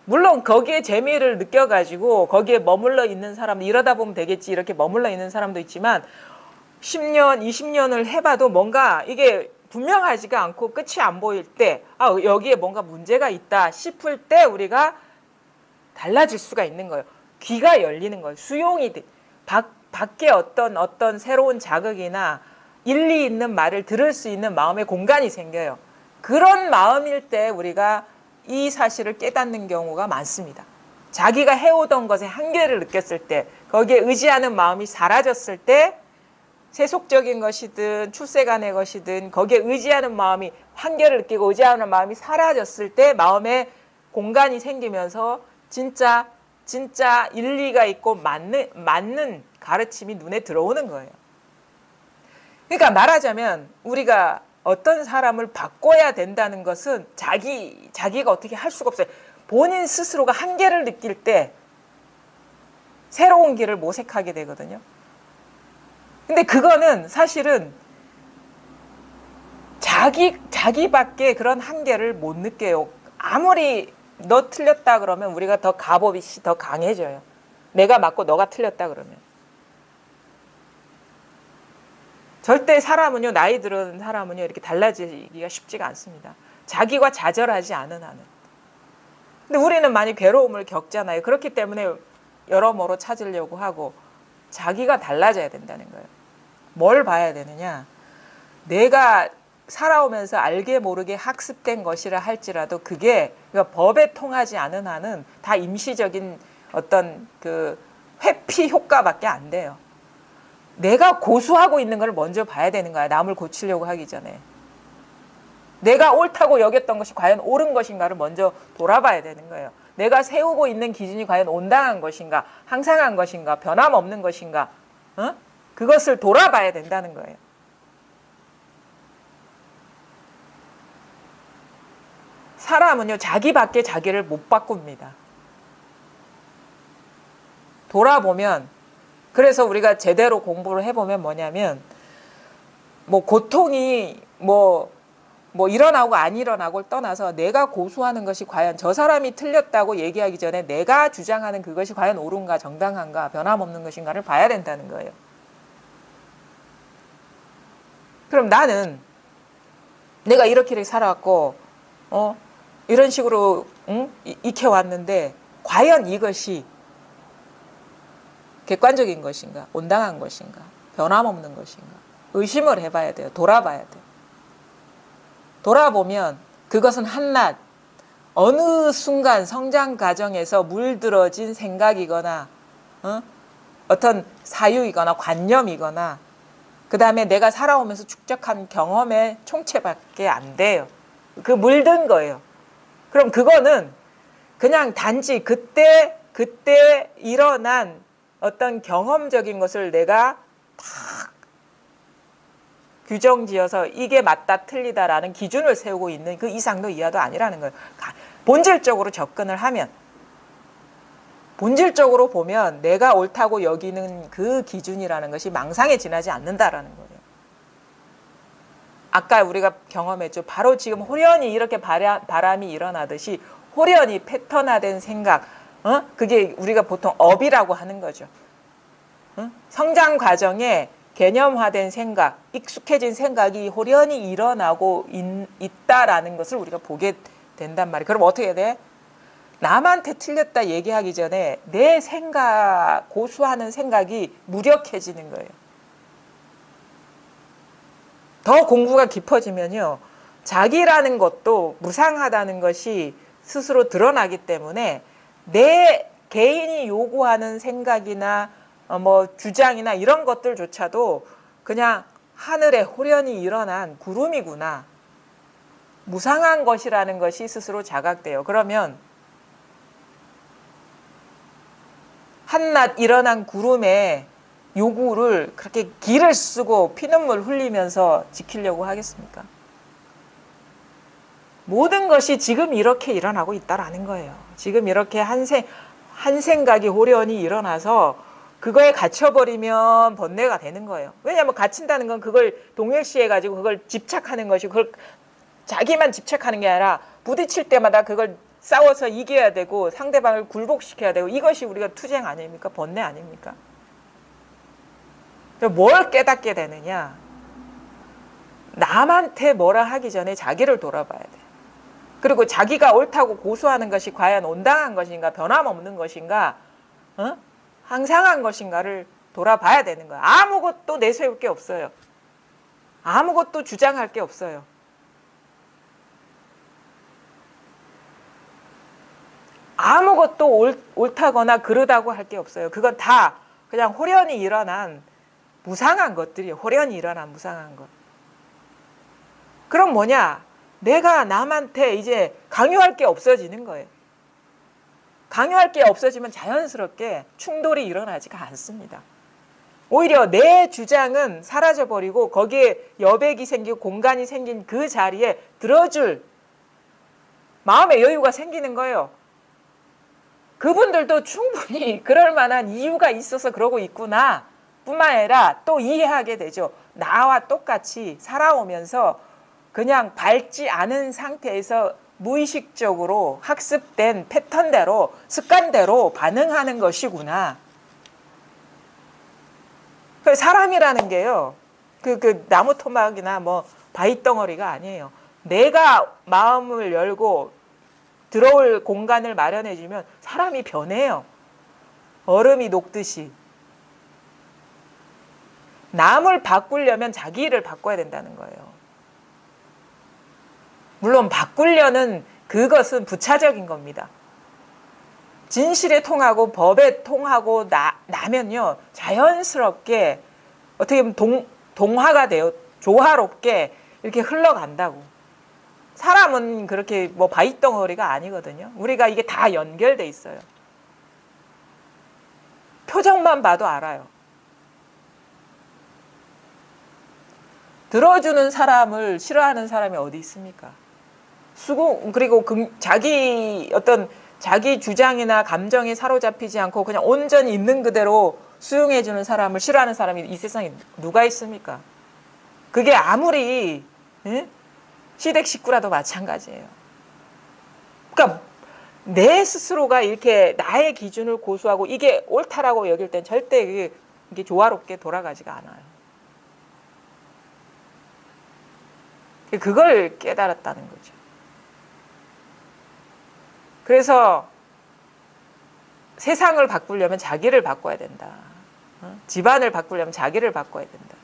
물론 거기에 재미를 느껴가지고 거기에 머물러 있는 사람, 이러다 보면 되겠지 이렇게 머물러 있는 사람도 있지만, 10년, 20년을 해봐도 뭔가 이게 분명하지가 않고 끝이 안 보일 때, 아, 여기에 뭔가 문제가 있다 싶을 때 우리가 달라질 수가 있는 거예요. 귀가 열리는 거예요. 수용이 밖에 어떤 새로운 자극이나 일리 있는 말을 들을 수 있는 마음의 공간이 생겨요. 그런 마음일 때 우리가 이 사실을 깨닫는 경우가 많습니다. 자기가 해오던 것의 한계를 느꼈을 때, 거기에 의지하는 마음이 사라졌을 때, 세속적인 것이든 출세간의 것이든 거기에 의지하는 마음이, 한계를 느끼고 의지하는 마음이 사라졌을 때 마음에 공간이 생기면서 진짜 일리가 있고 맞는 가르침이 눈에 들어오는 거예요. 그러니까 말하자면 우리가 어떤 사람을 바꿔야 된다는 것은 자기가 어떻게 할 수가 없어요. 본인 스스로가 한계를 느낄 때 새로운 길을 모색하게 되거든요. 근데 그거는 사실은 자기밖에 그런 한계를 못 느껴요. 아무리 너 틀렸다 그러면 우리가 더 갑옷이 더 강해져요. 내가 맞고 너가 틀렸다 그러면. 절대 사람은요, 나이 들은 사람은요, 이렇게 달라지기가 쉽지가 않습니다. 자기와 좌절하지 않은 한은. 근데 우리는 많이 괴로움을 겪잖아요. 그렇기 때문에 여러모로 찾으려고 하고 자기가 달라져야 된다는 거예요. 뭘 봐야 되느냐? 내가 살아오면서 알게 모르게 학습된 것이라 할지라도 그게 그러니까 법에 통하지 않은 한은 다 임시적인 어떤 그 회피 효과밖에 안 돼요. 내가 고수하고 있는 걸 먼저 봐야 되는 거야. 남을 고치려고 하기 전에. 내가 옳다고 여겼던 것이 과연 옳은 것인가를 먼저 돌아봐야 되는 거예요. 내가 세우고 있는 기준이 과연 온당한 것인가, 항상한 것인가, 변함없는 것인가, 그것을 돌아봐야 된다는 거예요. 사람은요, 자기밖에 자기를 못 바꿉니다. 돌아보면, 그래서 우리가 제대로 공부를 해보면 뭐냐면, 뭐 고통이 뭐 일어나고 안 일어나고를 떠나서 내가 고수하는 것이 과연 저 사람이 틀렸다고 얘기하기 전에 내가 주장하는 그것이 과연 옳은가, 정당한가, 변함없는 것인가를 봐야 된다는 거예요. 그럼 나는 내가 이렇게 살아왔고 이런 식으로 익혀왔는데 과연 이것이 객관적인 것인가, 온당한 것인가, 변함없는 것인가 의심을 해봐야 돼요. 돌아봐야 돼요. 돌아보면 그것은 한낱 어느 순간 성장 과정에서 물들어진 생각이거나 어떤 사유이거나 관념이거나 그 다음에 내가 살아오면서 축적한 경험의 총체밖에 안 돼요. 그 물든 거예요. 그럼 그거는 그냥 단지 그때 일어난 어떤 경험적인 것을 내가 탁 규정지어서 이게 맞다 틀리다라는 기준을 세우고 있는 그 이상도 이하도 아니라는 거예요. 본질적으로 접근을 하면, 본질적으로 보면 내가 옳다고 여기는 그 기준이라는 것이 망상에 지나지 않는다라는 거예요. 아까 우리가 경험했죠. 바로 지금 호련히 이렇게 바람이 일어나듯이 호련히 패턴화된 생각, 그게 우리가 보통 업이라고 하는 거죠. 성장 과정에 개념화된 생각, 익숙해진 생각이 호련히 일어나고 있다라는 것을 우리가 보게 된단 말이에요. 그럼 어떻게 돼? 남한테 틀렸다 얘기하기 전에 내 생각, 고수하는 생각이 무력해지는 거예요. 더 공부가 깊어지면요. 자기라는 것도 무상하다는 것이 스스로 드러나기 때문에 내 개인이 요구하는 생각이나 주장이나 이런 것들조차도 그냥 하늘에 호련히 일어난 구름이구나. 무상한 것이라는 것이 스스로 자각돼요. 그러면 한낱 일어난 구름의 요구를 그렇게 기를 쓰고 피눈물 흘리면서 지키려고 하겠습니까? 모든 것이 지금 이렇게 일어나고 있다라는 거예요. 지금 이렇게 한 생각이 호련히 일어나서 그거에 갇혀버리면 번뇌가 되는 거예요. 왜냐하면 갇힌다는 건 그걸 동일시해가지고 그걸 집착하는 것이고 그걸 자기만 집착하는 게 아니라 부딪힐 때마다 그걸 싸워서 이겨야 되고 상대방을 굴복시켜야 되고 이것이 우리가 투쟁 아닙니까? 번뇌 아닙니까? 뭘 깨닫게 되느냐? 남한테 뭐라 하기 전에 자기를 돌아봐야 돼. 그리고 자기가 옳다고 고수하는 것이 과연 온당한 것인가, 변함없는 것인가, 항상한 것인가를 돌아봐야 되는 거야. 아무것도 내세울 게 없어요. 아무것도 주장할 게 없어요. 아무것도 옳다거나 그러다고 할 게 없어요. 그건 다 그냥 호련히 일어난 무상한 것들이에요. 호련히 일어난 무상한 것. 그럼 뭐냐? 내가 남한테 이제 강요할 게 없어지는 거예요. 강요할 게 없어지면 자연스럽게 충돌이 일어나지가 않습니다. 오히려 내 주장은 사라져버리고 거기에 여백이 생기고 공간이 생긴 그 자리에 들어줄 마음의 여유가 생기는 거예요. 그분들도 충분히 그럴 만한 이유가 있어서 그러고 있구나 뿐만 아니라 또 이해하게 되죠. 나와 똑같이 살아오면서 그냥 밟지 않은 상태에서 무의식적으로 학습된 패턴대로 습관대로 반응하는 것이구나. 사람이라는 게요. 그 나무 토막이나 뭐 바위덩어리가 아니에요. 내가 마음을 열고 들어올 공간을 마련해주면 사람이 변해요. 얼음이 녹듯이. 남을 바꾸려면 자기를 바꿔야 된다는 거예요. 물론 바꾸려는 그것은 부차적인 겁니다. 진실에 통하고 법에 통하고 나면요. 자연스럽게 어떻게 보면 동화가 돼요. 조화롭게 이렇게 흘러간다고. 사람은 그렇게 뭐 바위덩어리가 아니거든요. 우리가 이게 다 연결돼 있어요. 표정만 봐도 알아요. 들어주는 사람을 싫어하는 사람이 어디 있습니까? 그리고 자기 주장이나 감정에 사로잡히지 않고 그냥 온전히 있는 그대로 수용해주는 사람을 싫어하는 사람이 이 세상에 누가 있습니까? 그게 아무리 시댁 식구라도 마찬가지예요. 그러니까 내 스스로가 이렇게 나의 기준을 고수하고 이게 옳다라고 여길 땐 절대 이게 조화롭게 돌아가지가 않아요. 그걸 깨달았다는 거죠. 그래서 세상을 바꾸려면 자기를 바꿔야 된다. 집안을 바꾸려면 자기를 바꿔야 된다.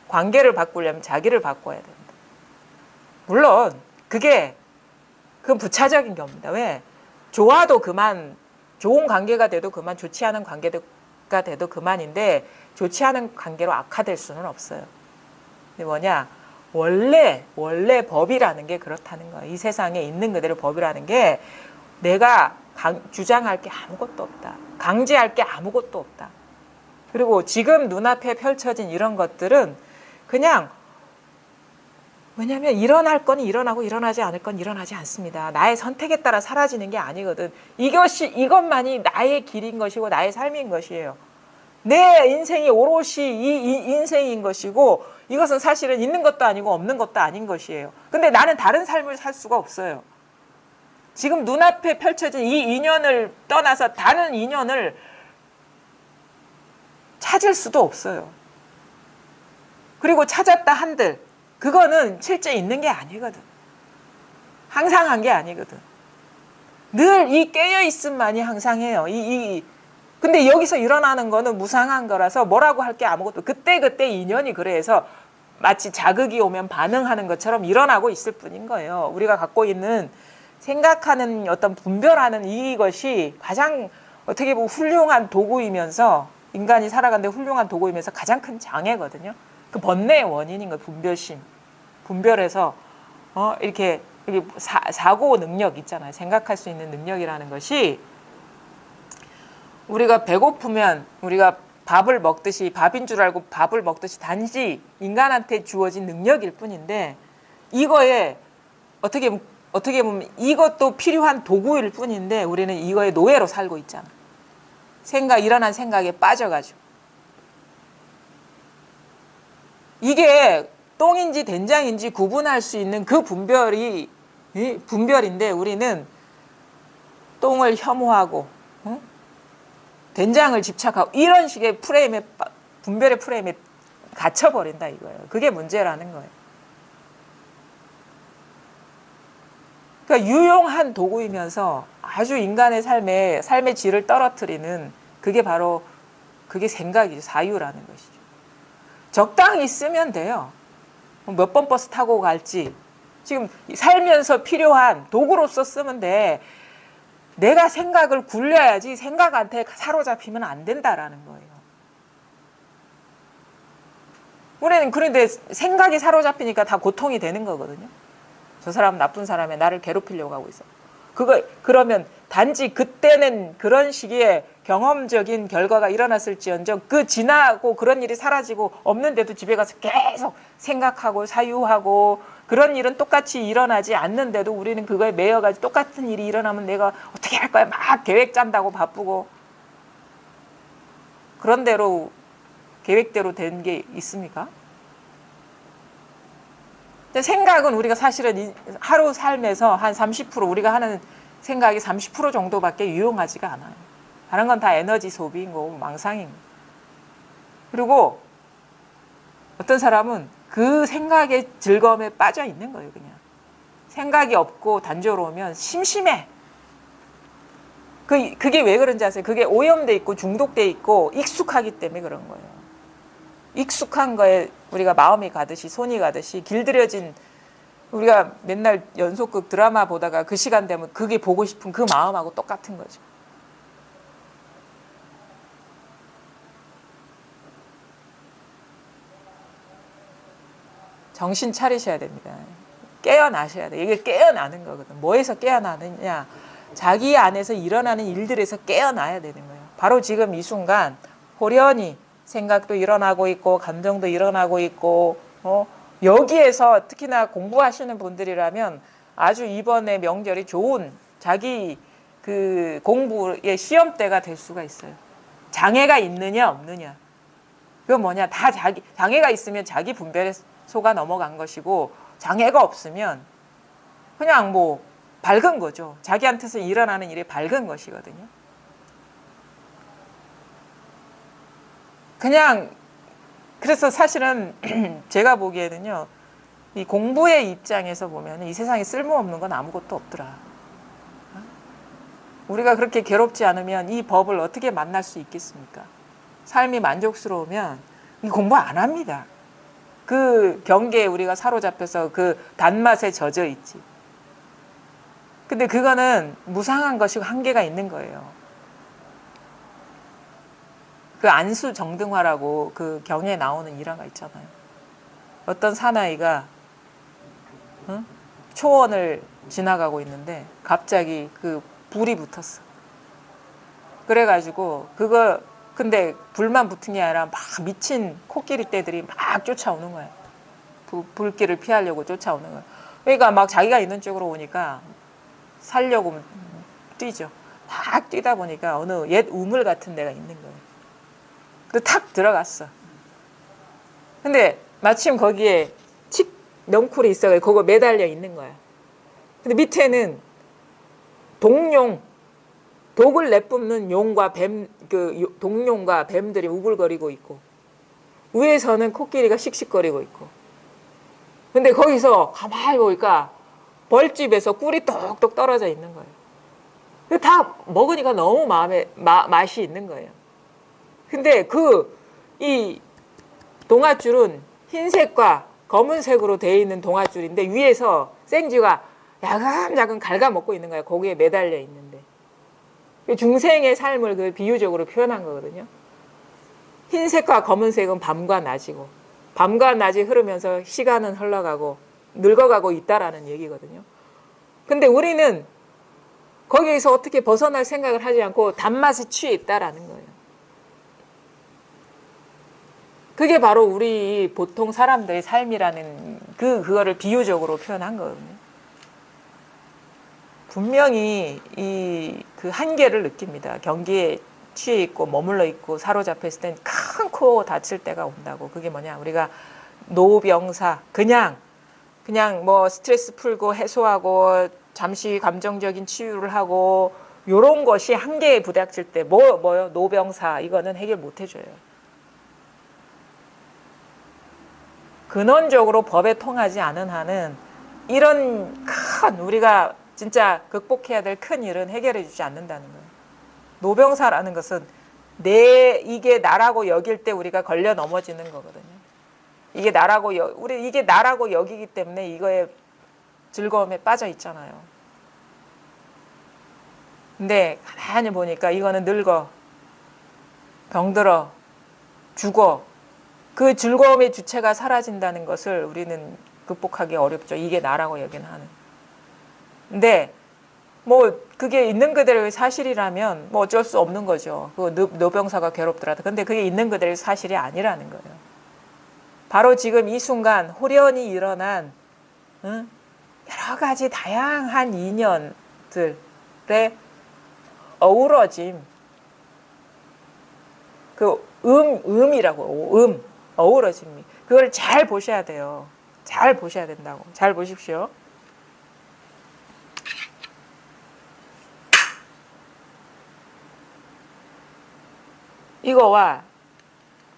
관계를 바꾸려면 자기를 바꿔야 된다. 물론 그건 부차적인 겁니다. 왜? 좋아도 그만, 좋은 관계가 돼도 그만, 좋지 않은 관계가 돼도 그만인데 좋지 않은 관계로 악화될 수는 없어요. 근데 뭐냐? 원래 법이라는 게 그렇다는 거예요. 이 세상에 있는 그대로 법이라는 게 내가 주장할 게 아무것도 없다. 강제할 게 아무것도 없다. 그리고 지금 눈앞에 펼쳐진 이런 것들은 그냥 왜냐하면 일어날 건 일어나고 일어나지 않을 건 일어나지 않습니다. 나의 선택에 따라 사라지는 게 아니거든. 이것만이 나의 길인 것이고 나의 삶인 것이에요. 내 인생이 오롯이 이 인생인 것이고 이것은 사실은 있는 것도 아니고 없는 것도 아닌 것이에요. 근데 나는 다른 삶을 살 수가 없어요. 지금 눈앞에 펼쳐진 이 인연을 떠나서 다른 인연을 찾을 수도 없어요. 그리고 찾았다 한들 그거는 실제 있는 게 아니거든. 항상 한 게 아니거든. 늘 이 깨어있음만이 항상해요. 근데 여기서 일어나는 거는 무상한 거라서 뭐라고 할 게 아무것도 그때그때 인연이 그래서 마치 자극이 오면 반응하는 것처럼 일어나고 있을 뿐인 거예요. 우리가 갖고 있는 생각하는 어떤 분별하는 이것이 가장 어떻게 보면 훌륭한 도구이면서 인간이 살아가는데 훌륭한 도구이면서 가장 큰 장애거든요. 그 번뇌의 원인인 거예요. 분별심. 분별해서 이렇게 사고 능력 있잖아요. 생각할 수 있는 능력이라는 것이 우리가 배고프면 우리가 밥을 먹듯이 밥인 줄 알고 밥을 먹듯이 단지 인간한테 주어진 능력일 뿐인데 이거에 어떻게 보면 이것도 필요한 도구일 뿐인데 우리는 이거의 노예로 살고 있잖아. 일어난 생각에 빠져가지고. 이게 똥인지 된장인지 구분할 수 있는 그 분별인데 우리는 똥을 혐오하고 된장을 집착하고 이런 식의 프레임에 분별의 프레임에 갇혀버린다 이거예요. 그게 문제라는 거예요. 그러니까 유용한 도구이면서 아주 인간의 삶의 질을 떨어뜨리는 그게 바로 그게 생각이죠. 사유라는 것이죠. 적당히 쓰면 돼요. 몇 번 버스 타고 갈지 지금 살면서 필요한 도구로서 쓰면 돼. 내가 생각을 굴려야지 생각한테 사로잡히면 안 된다라는 거예요. 우리는 그런데 생각이 사로잡히니까 다 고통이 되는 거거든요. 저 사람은 나쁜 사람에 나를 괴롭히려고 하고 있어. 그러면 단지 그때는 그런 시기에 경험적인 결과가 일어났을지언정 그 지나고 그런 일이 사라지고 없는데도 집에 가서 계속 생각하고 사유하고 그런 일은 똑같이 일어나지 않는데도 우리는 그거에 매여가지고 똑같은 일이 일어나면 내가 어떻게 할 거야 막 계획 짠다고 바쁘고 그런 대로 계획대로 된 게 있습니까? 근데 생각은 우리가 사실은 하루 삶에서 한 30% 우리가 하는 생각이 30% 정도밖에 유용하지가 않아요. 다른 건 다 에너지 소비인 거고 망상인 거고. 그리고 어떤 사람은 그 생각의 즐거움에 빠져 있는 거예요. 그냥 생각이 없고 단조로우면 심심해. 그게 왜 그런지 아세요? 그게 오염돼 있고 중독돼 있고 익숙하기 때문에 그런 거예요. 익숙한 거에 우리가 마음이 가듯이 손이 가듯이 길들여진 우리가 맨날 연속극 드라마 보다가 그 시간 되면 그게 보고 싶은 그 마음하고 똑같은 거죠. 정신 차리셔야 됩니다. 깨어나셔야 돼요. 이게 깨어나는 거거든. 뭐에서 깨어나느냐. 자기 안에서 일어나는 일들에서 깨어나야 되는 거예요. 바로 지금 이 순간 호련히 생각도 일어나고 있고 감정도 일어나고 있고 여기에서 특히나 공부하시는 분들이라면 아주 이번에 명절이 좋은 자기 그 공부의 시험대가 될 수가 있어요. 장애가 있느냐 없느냐. 그건 뭐냐. 다 장애가 있으면 자기 분별에 속아 넘어간 것이고 장애가 없으면 그냥 뭐 밝은 거죠. 자기한테서 일어나는 일이 밝은 것이거든요. 그냥 그래서 사실은 제가 보기에는요. 이 공부의 입장에서 보면 이 세상에 쓸모없는 건 아무것도 없더라. 우리가 그렇게 괴롭지 않으면 이 법을 어떻게 만날 수 있겠습니까? 삶이 만족스러우면 이 공부 안 합니다. 그 경계에 우리가 사로잡혀서 그 단맛에 젖어 있지. 근데 그거는 무상한 것이고 한계가 있는 거예요. 그 안수정등화라고 그 경에 나오는 일화가 있잖아요. 어떤 사나이가 초원을 지나가고 있는데 갑자기 그 불이 붙었어. 그래가지고 근데 불만 붙은 게 아니라 막 미친 코끼리 떼들이 막 쫓아오는 거예요. 불길을 피하려고 쫓아오는 거예요. 그러니까 막 자기가 있는 쪽으로 오니까 살려고 뛰죠. 탁 뛰다 보니까 어느 옛 우물 같은 데가 있는 거예요. 그래서 탁 들어갔어. 근데 마침 거기에 칡 넝쿨이 있어서 그거 매달려 있는 거야. 근데 밑에는 독을 내뿜는 용과 뱀, 그 동룡과 뱀들이 우글거리고 있고 위에서는 코끼리가 씩씩거리고 있고. 근데 거기서 가만히 보니까 벌집에서 꿀이 똑똑 떨어져 있는 거예요. 다 먹으니까 너무 맛이 있는 거예요. 근데 이 동아줄은 흰색과 검은색으로 되어 있는 동아줄인데 위에서 생쥐가 야금야금 갉아먹고 있는 거예요. 거기에 매달려 있는데. 중생의 삶을 그 비유적으로 표현한 거거든요. 흰색과 검은색은 밤과 낮이고 밤과 낮이 흐르면서 시간은 흘러가고 늙어가고 있다라는 얘기거든요. 근데 우리는 거기에서 어떻게 벗어날 생각을 하지 않고 단맛에 취해 있다라는 거예요. 그게 바로 우리 보통 사람들의 삶이라는 그거를 비유적으로 표현한 거거든요. 분명히 그 한계를 느낍니다. 경기에 취해 있고 머물러 있고 사로잡혀 있을 땐 큰 코 다칠 때가 온다고. 그게 뭐냐? 우리가 노병사 그냥 뭐 스트레스 풀고 해소하고 잠시 감정적인 치유를 하고 요런 것이 한계에 부닥칠 때 뭐요? 노병사 이거는 해결 못 해줘요. 근원적으로 법에 통하지 않은 한은 이런 큰 우리가 진짜 극복해야 될 큰 일은 해결해 주지 않는다는 거예요. 노병사라는 것은 이게 나라고 여길 때 우리가 걸려 넘어지는 거거든요. 이게 나라고 여기기 때문에 이거에 즐거움에 빠져 있잖아요. 근데 가만히 보니까 이거는 늙어, 병들어, 죽어. 그 즐거움의 주체가 사라진다는 것을 우리는 극복하기 어렵죠. 이게 나라고 여기는 하는. 근데 뭐 그게 있는 그대로의 사실이라면 뭐 어쩔 수 없는 거죠. 그 노병사가 괴롭더라도. 근데 그게 있는 그대로의 사실이 아니라는 거예요. 바로 지금 이 순간 호련히 일어난 여러 가지 다양한 인연들의 어우러짐, 그 음이라고, 어우러짐이. 그걸 잘 보셔야 돼요. 잘 보셔야 된다고. 잘 보십시오. 이거와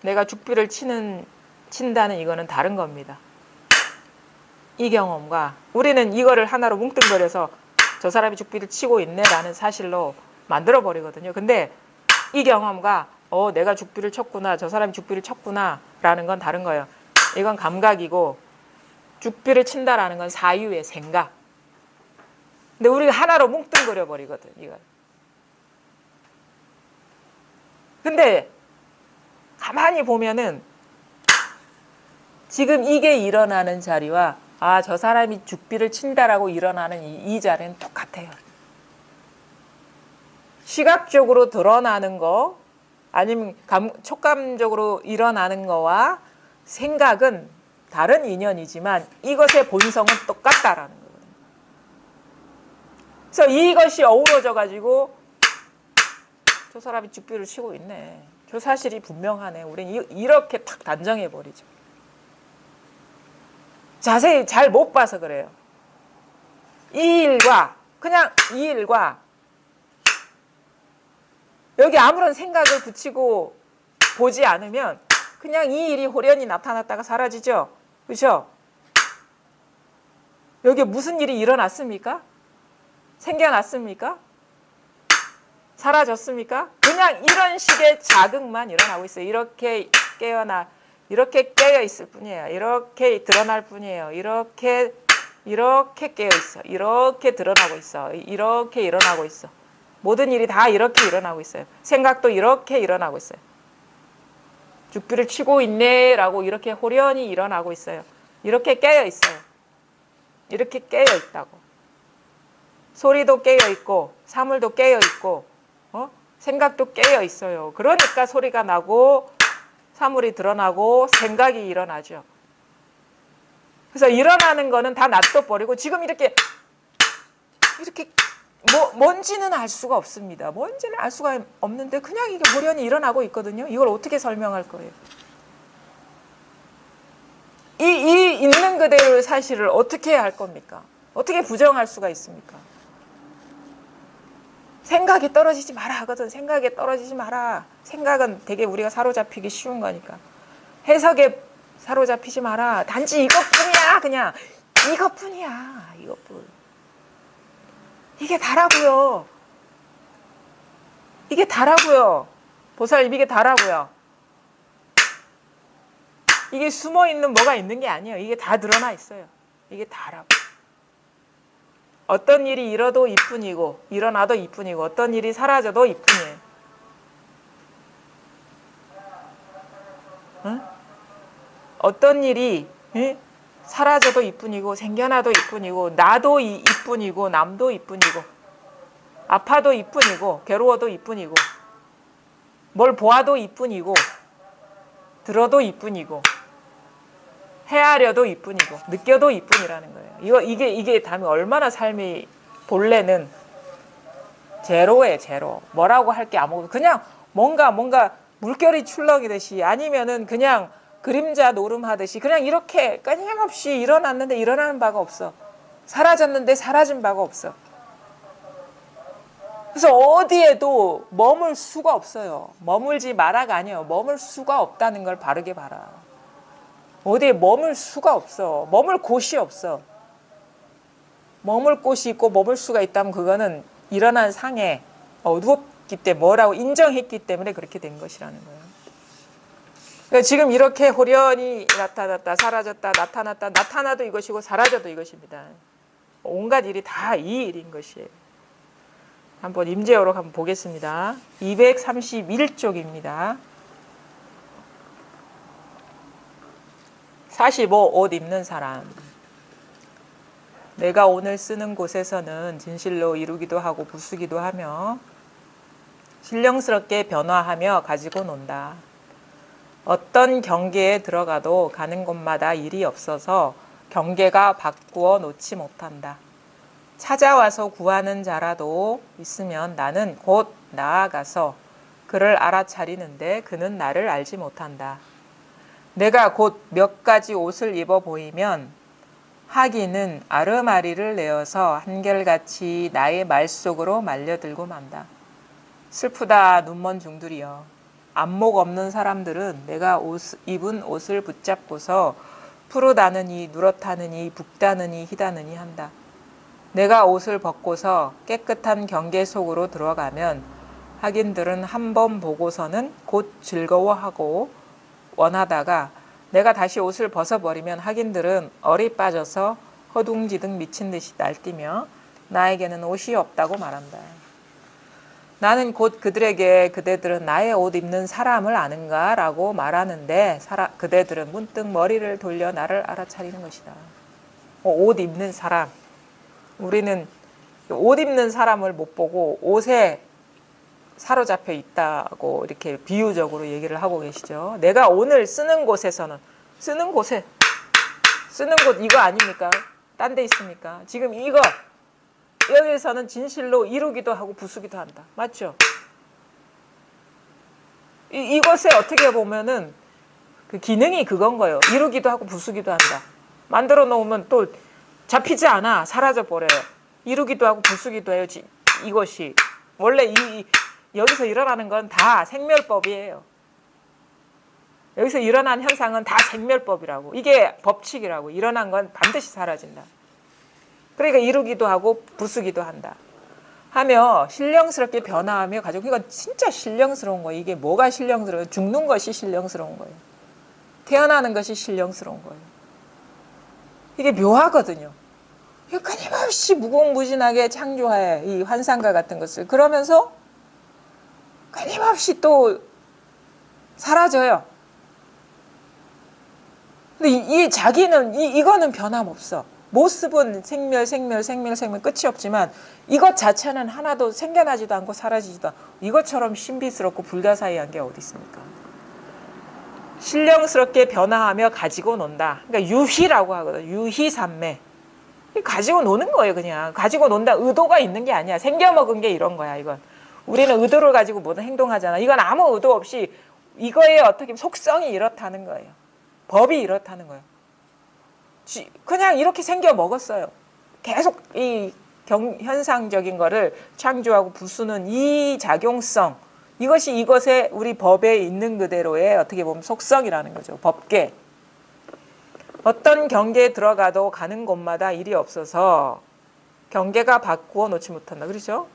내가 죽비를 친다는 이거는 다른 겁니다. 이 경험과 우리는 이거를 하나로 뭉뚱거려서 저 사람이 죽비를 치고 있네라는 사실로 만들어 버리거든요. 근데 이 경험과 내가 죽비를 쳤구나, 저 사람이 죽비를 쳤구나 라는 건 다른 거예요. 이건 감각이고 죽비를 친다라는 건 사유의 생각. 근데 우리가 하나로 뭉뚱거려 버리거든, 이걸. 근데 가만히 보면은 지금 이게 일어나는 자리와 저 사람이 죽비를 친다라고 일어나는 이 자리는 똑같아요. 시각적으로 드러나는 거 아니면 촉감적으로 일어나는 거와 생각은 다른 인연이지만 이것의 본성은 똑같다라는 거거든요. 그래서 이것이 어우러져 가지고 저 사람이 죽비를 치고 있네. 저 사실이 분명하네. 우리는 이렇게 탁 단정해 버리죠. 자세히 잘 못 봐서 그래요. 이 일과 여기 아무런 생각을 붙이고 보지 않으면 그냥 이 일이 호련히 나타났다가 사라지죠. 그렇죠? 여기 무슨 일이 일어났습니까? 생겨났습니까? 사라졌습니까? 그냥 이런 식의 자극만 일어나고 있어요. 이렇게 깨어 있을 뿐이에요. 이렇게 드러날 뿐이에요. 이렇게 깨어 있어. 이렇게 드러나고 있어. 이렇게 일어나고 있어. 모든 일이 다 이렇게 일어나고 있어요. 생각도 이렇게 일어나고 있어요. 죽비를 치고 있네라고 이렇게 호련히 일어나고 있어요. 이렇게 깨어 있어요. 이렇게 깨어 있다고. 소리도 깨어 있고 사물도 깨어 있고 생각도 깨어 있어요. 그러니까 소리가 나고 사물이 드러나고 생각이 일어나죠. 그래서 일어나는 거는 다 놔둬버리고 지금 이렇게 뭔지는 알 수가 없습니다. 뭔지는 알 수가 없는데 그냥 이게 호련히 일어나고 있거든요. 이걸 어떻게 설명할 거예요? 이 있는 그대로의 사실을 어떻게 할 겁니까? 어떻게 부정할 수가 있습니까? 생각이 떨어지지 마라 하거든. 생각에 떨어지지 마라. 생각은 되게 우리가 사로잡히기 쉬운 거니까. 해석에 사로잡히지 마라. 단지 이것뿐이야. 그냥 이것뿐이야. 이것뿐. 이게 다라고요. 이게 다라고요. 보살님, 이게 다라고요. 이게 숨어있는 뭐가 있는 게 아니에요. 이게 다 드러나 있어요. 이게 다라고. 어떤 일이 일어도 이뿐이고 일어나도 이뿐이고 어떤 일이 사라져도 이뿐이에요. 응? 어떤 일이 사라져도 이뿐이고 생겨나도 이뿐이고 나도 이뿐이고 남도 이뿐이고 아파도 이뿐이고 괴로워도 이뿐이고 뭘 보아도 이뿐이고 들어도 이뿐이고 헤아려도 이뿐이고 느껴도 이뿐이라는 거예요. 이게 다음에 얼마나 삶이 본래는 제로예요. 제로. 뭐라고 할 게 아무것도 그냥 뭔가 물결이 출렁이듯이 아니면은 그냥 그림자 노름하듯이 그냥 이렇게 끊임없이 일어났는데 일어나는 바가 없어. 사라졌는데 사라진 바가 없어. 그래서 어디에도 머물 수가 없어요. 머물지 마라가 아니에요. 머물 수가 없다는 걸 바르게 봐라. 어디에 머물 수가 없어. 머물 곳이 없어. 머물 곳이 있고 머물 수가 있다면 그거는 일어난 상해, 어두웠기 때문에 뭐라고 인정했기 때문에 그렇게 된 것이라는 거예요. 그러니까 지금 이렇게 호련히 나타났다 사라졌다 나타났다 나타나도 이것이고 사라져도 이것입니다. 온갖 일이 다 이 일인 것이에요. 한번 임재어록 한번 보겠습니다. 231쪽입니다. 45. 옷 입는 사람. 내가 오늘 쓰는 곳에서는 진실로 이루기도 하고 부수기도 하며 신령스럽게 변화하며 가지고 논다. 어떤 경계에 들어가도 가는 곳마다 일이 없어서 경계가 바꾸어 놓지 못한다. 찾아와서 구하는 자라도 있으면 나는 곧 나아가서 그를 알아차리는데 그는 나를 알지 못한다. 내가 곧 몇 가지 옷을 입어 보이면 하기는 아르마리를 내어서 한결같이 나의 말 속으로 말려들고 만다. 슬프다 눈먼 중들이여. 안목 없는 사람들은 내가 입은 옷을 붙잡고서 푸르다느니 누렇다느니 붓다느니 희다느니 한다. 내가 옷을 벗고서 깨끗한 경계 속으로 들어가면 하긴들은 한 번 보고서는 곧 즐거워하고 원하다가 내가 다시 옷을 벗어버리면 하긴들은 얼이 빠져서 허둥지둥 미친 듯이 날뛰며 나에게는 옷이 없다고 말한다. 나는 곧 그들에게 그대들은 나의 옷 입는 사람을 아는가? 라고 말하는데 그대들은 문득 머리를 돌려 나를 알아차리는 것이다. 옷 입는 사람. 우리는 옷 입는 사람을 못 보고 옷에 사로잡혀 있다고 이렇게 비유적으로 얘기를 하고 계시죠. 내가 오늘 쓰는 곳에서는 쓰는 곳 이거 아닙니까? 딴 데 있습니까? 지금 이거 여기서는 진실로 이루기도 하고 부수기도 한다. 맞죠? 이것에 어떻게 보면은 그 기능이 그건 거예요. 이루기도 하고 부수기도 한다. 만들어 놓으면 또 잡히지 않아. 사라져 버려요. 이루기도 하고 부수기도 해요. 이것이 원래 여기서 일어나는 건 다 생멸법이에요. 여기서 일어난 현상은 다 생멸법이라고. 이게 법칙이라고. 일어난 건 반드시 사라진다. 그러니까 이루기도 하고 부수기도 한다. 하며 신령스럽게 변화하며 가지고 이건 진짜 신령스러운 거예요. 이게 뭐가 신령스러워요? 죽는 것이 신령스러운 거예요. 태어나는 것이 신령스러운 거예요. 이게 묘하거든요. 이거 끊임없이 무궁무진하게 창조해. 이 환상과 같은 것을. 그러면서 끊임없이 또 사라져요. 근데 이 자기는 이거는 변함없어. 모습은 생멸 끝이 없지만 이것 자체는 하나도 생겨나지도 않고 사라지지도 않고 이것처럼 신비스럽고 불가사의한 게 어디 있습니까? 신령스럽게 변화하며 가지고 논다. 그러니까 유희라고 하거든. 유희산매. 가지고 노는 거예요. 그냥 가지고 논다. 의도가 있는 게 아니야. 생겨먹은 게 이런 거야. 이건 우리는 의도를 가지고 모든 행동하잖아. 이건 아무 의도 없이 이거의 어떻게 속성이 이렇다는 거예요. 법이 이렇다는 거예요. 그냥 이렇게 생겨 먹었어요. 계속 이 현상적인 거를 창조하고 부수는 이 작용성, 이것이 이것의 우리 법에 있는 그대로의 어떻게 보면 속성이라는 거죠. 법계. 어떤 경계에 들어가도 가는 곳마다 일이 없어서 경계가 바꾸어 놓지 못한다. 그렇죠?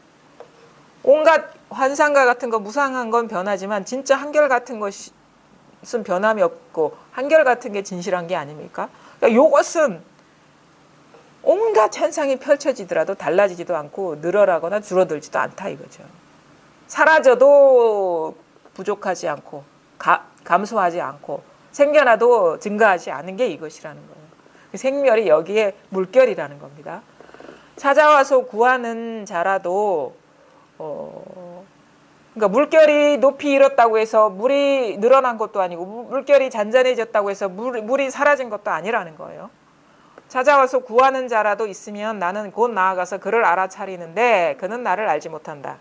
온갖 환상과 같은 거 무상한 건 변하지만 진짜 한결 같은 것은 변함이 없고 한결 같은 게 진실한 게 아닙니까? 그러니까 이것은 온갖 현상이 펼쳐지더라도 달라지지도 않고 늘어나거나 줄어들지도 않다 이거죠. 사라져도 부족하지 않고 감소하지 않고 생겨나도 증가하지 않은 게 이것이라는 거예요. 생멸이 여기에 물결이라는 겁니다. 찾아와서 구하는 자라도 그러니까 물결이 높이 일었다고 해서 물이 늘어난 것도 아니고 물결이 잔잔해졌다고 해서 물이 사라진 것도 아니라는 거예요. 찾아와서 구하는 자라도 있으면 나는 곧 나아가서 그를 알아차리는데 그는 나를 알지 못한다.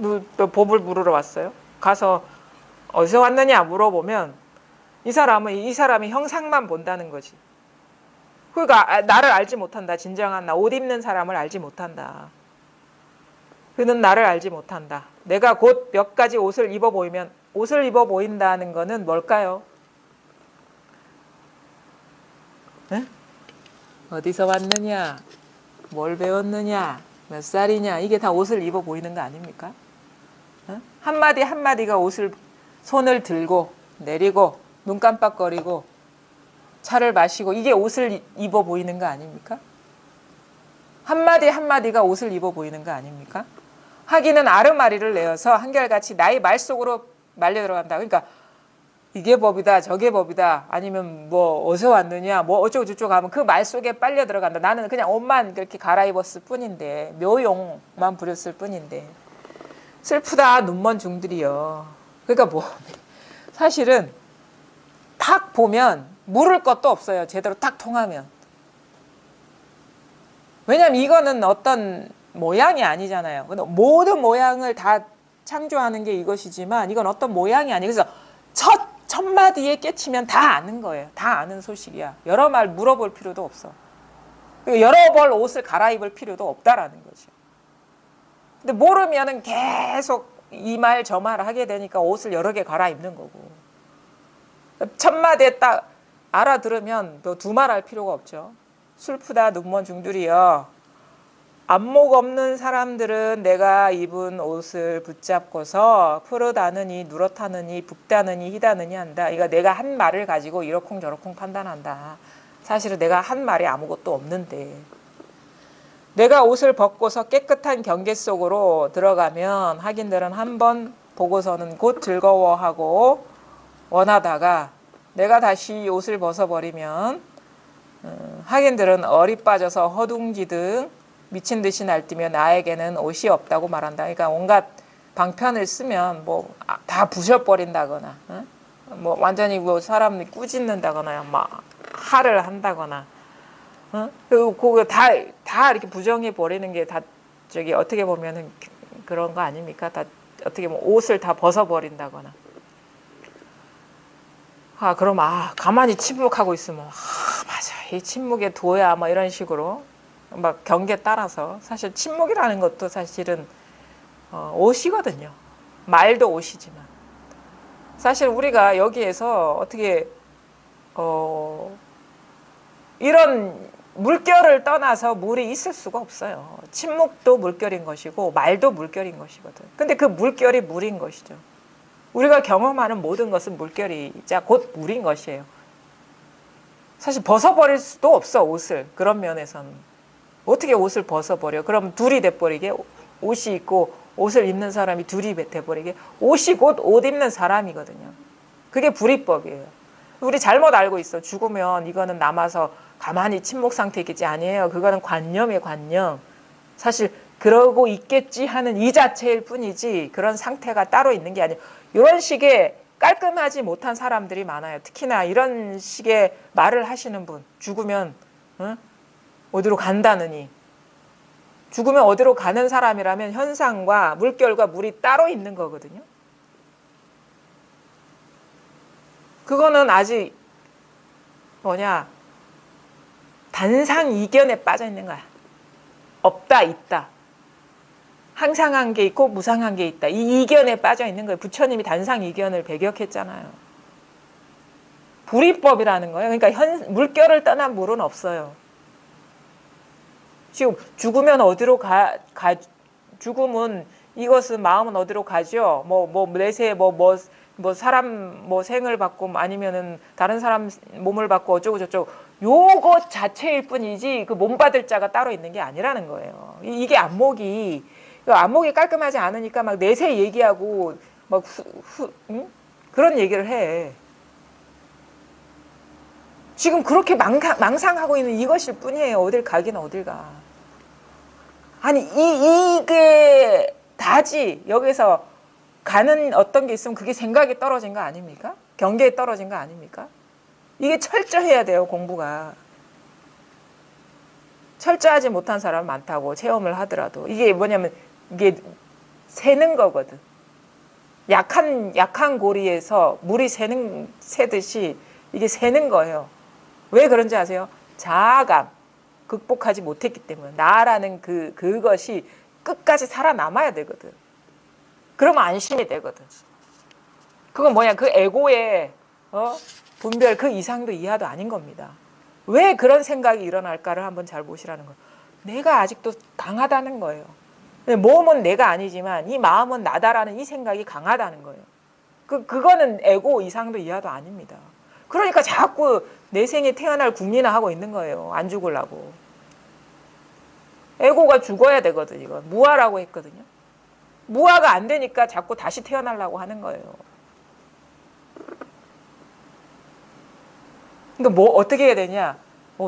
또 법을 물으러 왔어요. 가서 어디서 왔느냐 물어보면 이 사람이 형상만 본다는 거지. 그러니까 나를 알지 못한다. 진정한 나, 옷 입는 사람을 알지 못한다. 그는 나를 알지 못한다. 내가 곧 몇 가지 옷을 입어 보이면 옷을 입어 보인다는 거는 뭘까요? 응? 어디서 왔느냐? 뭘 배웠느냐? 몇 살이냐? 이게 다 옷을 입어 보이는 거 아닙니까? 응? 한마디 한마디가 옷을 손을 들고 내리고 눈 깜빡거리고 차를 마시고 이게 옷을 입어 보이는 거 아닙니까? 한마디 한마디가 옷을 입어 보이는 거 아닙니까? 하기는 아르마리를 내어서 한결같이 나의 말 속으로 말려 들어간다. 그러니까 이게 법이다 저게 법이다 아니면 뭐 어디서 왔느냐 뭐 어쩌고 저쩌고 하면 그 말 속에 빨려 들어간다. 나는 그냥 옷만 그렇게 갈아입었을 뿐인데 묘용만 부렸을 뿐인데 슬프다 눈먼 중들이여. 그러니까 뭐 사실은 탁 보면 물을 것도 없어요. 제대로 딱 통하면. 왜냐면 이거는 어떤 모양이 아니잖아요. 모든 모양을 다 창조하는 게 이것이지만 이건 어떤 모양이 아니에요. 그래서 첫 마디에 깨치면 다 아는 거예요. 다 아는 소식이야. 여러 말 물어볼 필요도 없어. 여러 벌 옷을 갈아입을 필요도 없다라는 거죠. 근데 모르면은 계속 이 말 저 말 하게 되니까 옷을 여러 개 갈아입는 거고. 첫 마디에 딱 알아들으면 또 두 말 할 필요가 없죠. 슬프다 눈먼 중들이여. 안목 없는 사람들은 내가 입은 옷을 붙잡고서 푸르다느니 누렇다느니 붓다느니 희다느니 한다. 그러니까 내가 한 말을 가지고 이러쿵 저러쿵 판단한다. 사실은 내가 한 말이 아무것도 없는데 내가 옷을 벗고서 깨끗한 경계 속으로 들어가면 하긴들은 한 번 보고서는 곧 즐거워하고 원하다가 내가 다시 옷을 벗어버리면 하긴들은 얼이 빠져서 허둥지둥 미친 듯이 날뛰며 나에게는 옷이 없다고 말한다. 그러니까 온갖 방편을 쓰면 뭐 다 부셔버린다거나, 뭐 완전히 뭐 사람이 꾸짖는다거나, 막 할을 한다거나, 그리고 그거 다 이렇게 부정해 버리는 게 다 저기 어떻게 보면은 그런 거 아닙니까? 다 어떻게 보면 옷을 다 벗어버린다거나. 그럼 가만히 침묵하고 있으면 맞아 이 침묵의 도야 뭐 이런 식으로. 막 경계 따라서 사실 침묵이라는 것도 사실은 옷이거든요. 말도 옷이지만 사실 우리가 여기에서 어떻게 이런 물결을 떠나서 물이 있을 수가 없어요. 침묵도 물결인 것이고 말도 물결인 것이거든. 근데 그 물결이 물인 것이죠. 우리가 경험하는 모든 것은 물결이자 곧 물인 것이에요. 사실 벗어버릴 수도 없어 옷을. 그런 면에서는. 어떻게 옷을 벗어버려? 그럼 둘이 돼버리게 옷이 있고 옷을 입는 사람이 둘이 돼버리게 옷이 곧 옷 입는 사람이거든요. 그게 불이법이에요. 우리 잘못 알고 있어. 죽으면 이거는 남아서 가만히 침묵 상태이겠지. 아니에요. 그거는 관념이에요. 관념. 사실 그러고 있겠지 하는 이 자체일 뿐이지 그런 상태가 따로 있는 게 아니에요. 이런 식의 깔끔하지 못한 사람들이 많아요. 특히나 이런 식의 말을 하시는 분. 죽으면 어디로 간다느니. 죽으면 어디로 가는 사람이라면 현상과 물결과 물이 따로 있는 거거든요. 그거는 아직 단상 이견에 빠져 있는 거야. 없다 있다. 항상한 게 있고 무상한 게 있다. 이 이견에 빠져 있는 거예요. 부처님이 단상 이견을 배격했잖아요. 불이법이라는 거예요. 그러니까 물결을 떠난 물은 없어요. 지금 죽으면 어디로 죽음은 이것은 마음은 어디로 가죠? 내세 사람 생을 받고 아니면은 다른 사람 몸을 받고 어쩌고 저쩌고 요것 자체일 뿐이지 그 몸 받을 자가 따로 있는 게 아니라는 거예요. 이게 안목이 깔끔하지 않으니까 막 내세 얘기하고 막 그런 얘기를 해. 지금 그렇게 망상하고 있는 이것일 뿐이에요. 어딜 가긴 어딜 가. 아니 이게 다지. 여기서 가는 어떤 게 있으면 그게 생각이 떨어진 거 아닙니까? 경계에 떨어진 거 아닙니까? 이게 철저해야 돼요. 공부가. 철저하지 못한 사람 많다고 체험을 하더라도 이게 뭐냐면 이게 새는 거거든. 약한 고리에서 물이 새듯이 이게 새는 거예요. 왜 그런지 아세요? 자아감 극복하지 못했기 때문에. 나라는 그것이 끝까지 살아남아야 되거든. 그러면 안심이 되거든. 그건 그 에고의 분별 그 이상도 이하도 아닌 겁니다. 왜 그런 생각이 일어날까를 한번 잘 보시라는 거예요. 내가 아직도 강하다는 거예요. 몸은 내가 아니지만 이 마음은 나다라는 이 생각이 강하다는 거예요. 그거는 에고 이상도 이하도 아닙니다. 그러니까 자꾸 내 생에 태어날 궁리나 하고 있는 거예요. 안 죽으려고. 에고가 죽어야 되거든. 이거 무아라고 했거든요. 무아가 안 되니까 자꾸 다시 태어나려고 하는 거예요. 그러니까 뭐 어떻게 해야 되냐?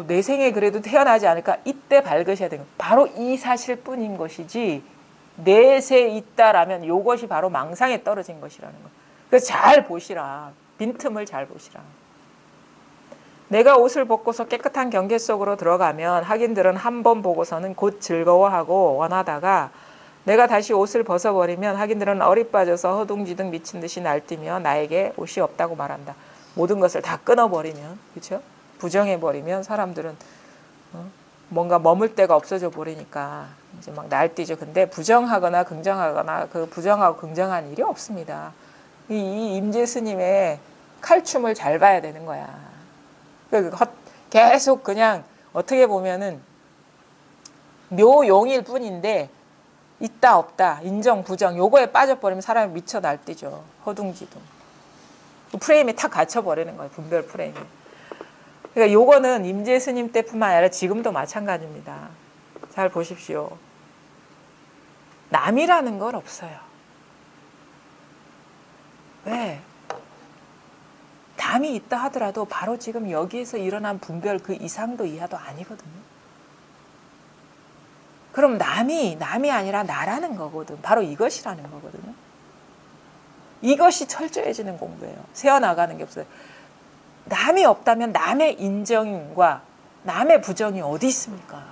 내 생에 그래도 태어나지 않을까? 이때 밝으셔야 되는 거예요. 바로 이 사실뿐인 것이지 내세 있다라면 이것이 바로 망상에 떨어진 것이라는 거예요. 그래서 잘 보시라. 빈틈을 잘 보시라. 내가 옷을 벗고서 깨끗한 경계 속으로 들어가면 학인들은 한 번 보고서는 곧 즐거워하고 원하다가 내가 다시 옷을 벗어버리면 학인들은 얼이 빠져서 허둥지둥 미친 듯이 날뛰며 나에게 옷이 없다고 말한다. 모든 것을 다 끊어버리면, 그렇죠? 부정해버리면 사람들은 뭔가 머물 데가 없어져 버리니까 이제 막 날뛰죠. 근데 부정하거나 긍정하거나 그 부정하고 긍정한 일이 없습니다. 이 임재 스님의 칼춤을 잘 봐야 되는 거야. 계속 그냥 어떻게 보면은 묘용일 뿐인데 있다 없다 인정 부정 요거에 빠져버리면 사람이 미쳐 날뛰죠. 허둥지둥. 프레임에 탁 갇혀버리는 거예요. 분별 프레임에. 그러니까 요거는 임재 스님 때뿐만 아니라 지금도 마찬가지입니다. 잘 보십시오. 남이라는 건 없어요. 왜? 남이 있다 하더라도 바로 지금 여기에서 일어난 분별 그 이상도 이하도 아니거든요. 그럼 남이 아니라 나라는 거거든. 바로 이것이라는 거거든요. 이것이 철저해지는 공부예요. 세어나가는 게 없어요. 남이 없다면 남의 인정과 남의 부정이 어디 있습니까?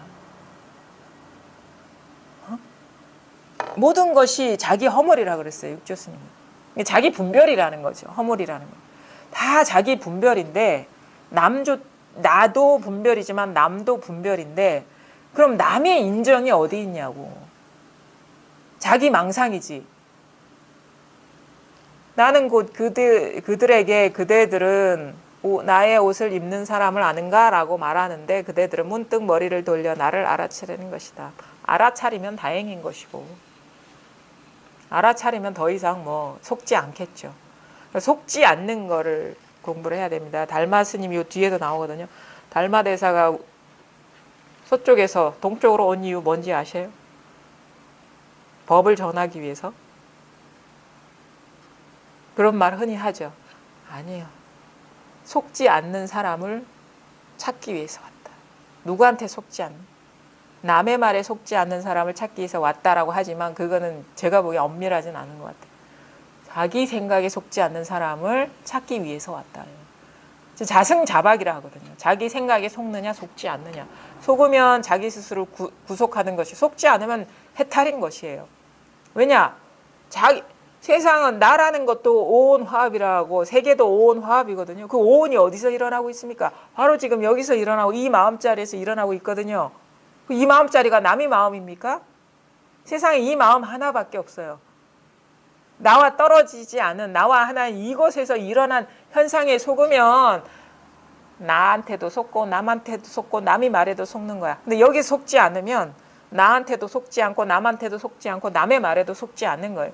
모든 것이 자기 허물이라 그랬어요. 육조스님이. 자기 분별이라는 거죠. 허물이라는 거. 다 자기 분별인데 나도 분별이지만 남도 분별인데 그럼 남의 인정이 어디 있냐고. 자기 망상이지. 나는 곧 그들에게 그대들은 나의 옷을 입는 사람을 아는가? 라고 말하는데 그대들은 문득 머리를 돌려 나를 알아차리는 것이다. 알아차리면 다행인 것이고 알아차리면 더 이상 속지 않겠죠. 속지 않는 거를 공부를 해야 됩니다. 달마 스님이 요 뒤에도 나오거든요. 달마 대사가 서쪽에서 동쪽으로 온 이유 뭔지 아세요? 법을 전하기 위해서? 그런 말 흔히 하죠. 아니에요. 속지 않는 사람을 찾기 위해서 왔다. 누구한테 속지 않는? 남의 말에 속지 않는 사람을 찾기 위해서 왔다라고 하지만 그거는 제가 보기에 엄밀하진 않은 것 같아요. 자기 생각에 속지 않는 사람을 찾기 위해서 왔다. 자승자박이라 하거든요. 자기 생각에 속느냐 속지 않느냐. 속으면 자기 스스로 구속하는 것이 속지 않으면 해탈인 것이에요. 왜냐? 세상은 나라는 것도 오온화합이라고 세계도 오온화합이거든요. 그 오온이 어디서 일어나고 있습니까? 바로 지금 여기서 일어나고 이 마음자리에서 일어나고 있거든요. 이 마음자리가 남의 마음입니까? 세상에 이 마음 하나밖에 없어요. 나와 떨어지지 않은 나와 하나인 이곳에서 일어난 현상에 속으면 나한테도 속고 남한테도 속고 남이 말에도 속는 거야. 근데 여기 속지 않으면 나한테도 속지 않고 남한테도 속지 않고 남의 말에도 속지 않는 거예요.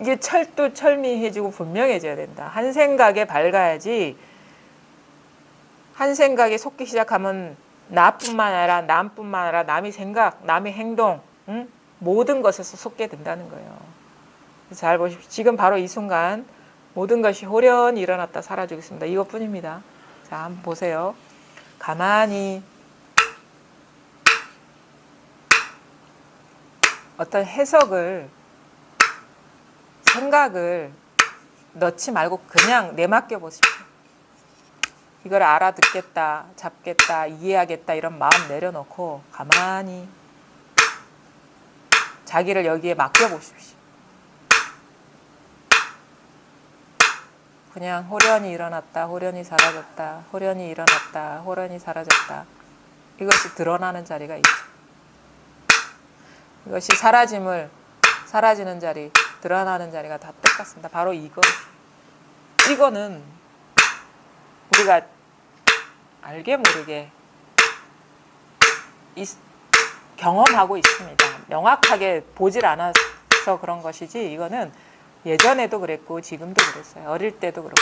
이게 철두철미해지고 분명해져야 된다. 한 생각에 밝아야지. 한 생각에 속기 시작하면 나뿐만 아니라 남뿐만 아니라 남의 생각, 남의 행동, 모든 것에서 속게 된다는 거예요. 잘 보십시오. 지금 바로 이 순간 모든 것이 호련히 일어났다 사라지고 있습니다. 이것뿐입니다. 자, 한번 보세요. 가만히 어떤 해석을 생각을 넣지 말고 그냥 내맡겨 보십시오. 이걸 알아듣겠다, 잡겠다, 이해하겠다 이런 마음 내려놓고 가만히 자기를 여기에 맡겨보십시오. 그냥 호련히 일어났다, 호련히 사라졌다, 호련히 일어났다, 호련히 사라졌다. 이것이 드러나는 자리가 있죠. 이것이 사라지는 자리, 드러나는 자리가 다 똑같습니다. 바로 이거는 우리가 알게 모르게 경험하고 있습니다. 명확하게 보질 않아서 그런 것이지 이거는 예전에도 그랬고 지금도 그랬어요. 어릴 때도 그렇고.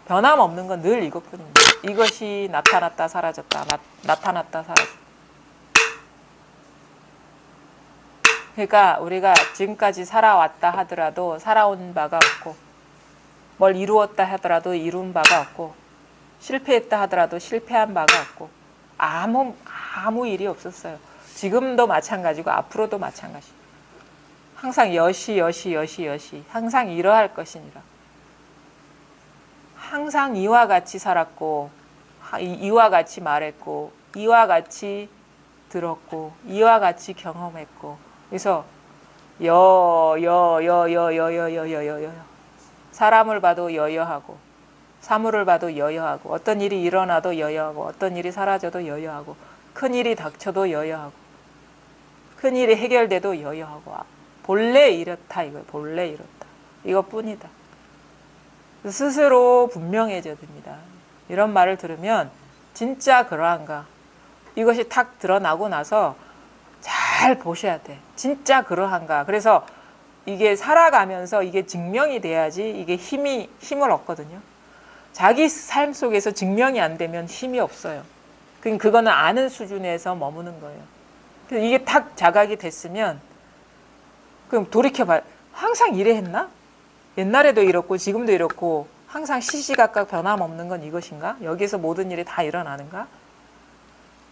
변함없는 건 늘 이것뿐입니다. 이것이 나타났다 사라졌다, 나타났다 사라졌다. 그러니까 우리가 지금까지 살아왔다 하더라도 살아온 바가 없고, 뭘 이루었다 하더라도 이룬 바가 없고, 실패했다 하더라도 실패한 바가 없고, 아무 일이 없었어요. 지금도 마찬가지고 앞으로도 마찬가지. 항상 여시 항상 이러할 것이니라. 항상 이와 같이 살았고, 이와 같이 말했고, 이와 같이 들었고, 이와 같이 경험했고. 그래서 사람을 봐도 여여하고, 사물을 봐도 여여하고, 어떤 일이 일어나도 여여하고, 어떤 일이 사라져도 여여하고, 큰 일이 닥쳐도 여여하고, 큰 일이 해결돼도 여여하고. 본래 이렇다 이거예요. 본래 이렇다. 이것뿐이다. 스스로 분명해져야 됩니다. 이런 말을 들으면 진짜 그러한가? 이것이 탁 드러나고 나서 잘 보셔야 돼. 진짜 그러한가? 그래서 이게 살아가면서 이게 증명이 돼야지 이게 힘을 얻거든요. 자기 삶 속에서 증명이 안 되면 힘이 없어요. 그거는 아는 수준에서 머무는 거예요. 그래서 이게 탁 자각이 됐으면 그럼 돌이켜봐. 항상 이래 했나? 옛날에도 이렇고 지금도 이렇고 항상 시시각각 변함없는 건 이것인가? 여기서 모든 일이 다 일어나는가?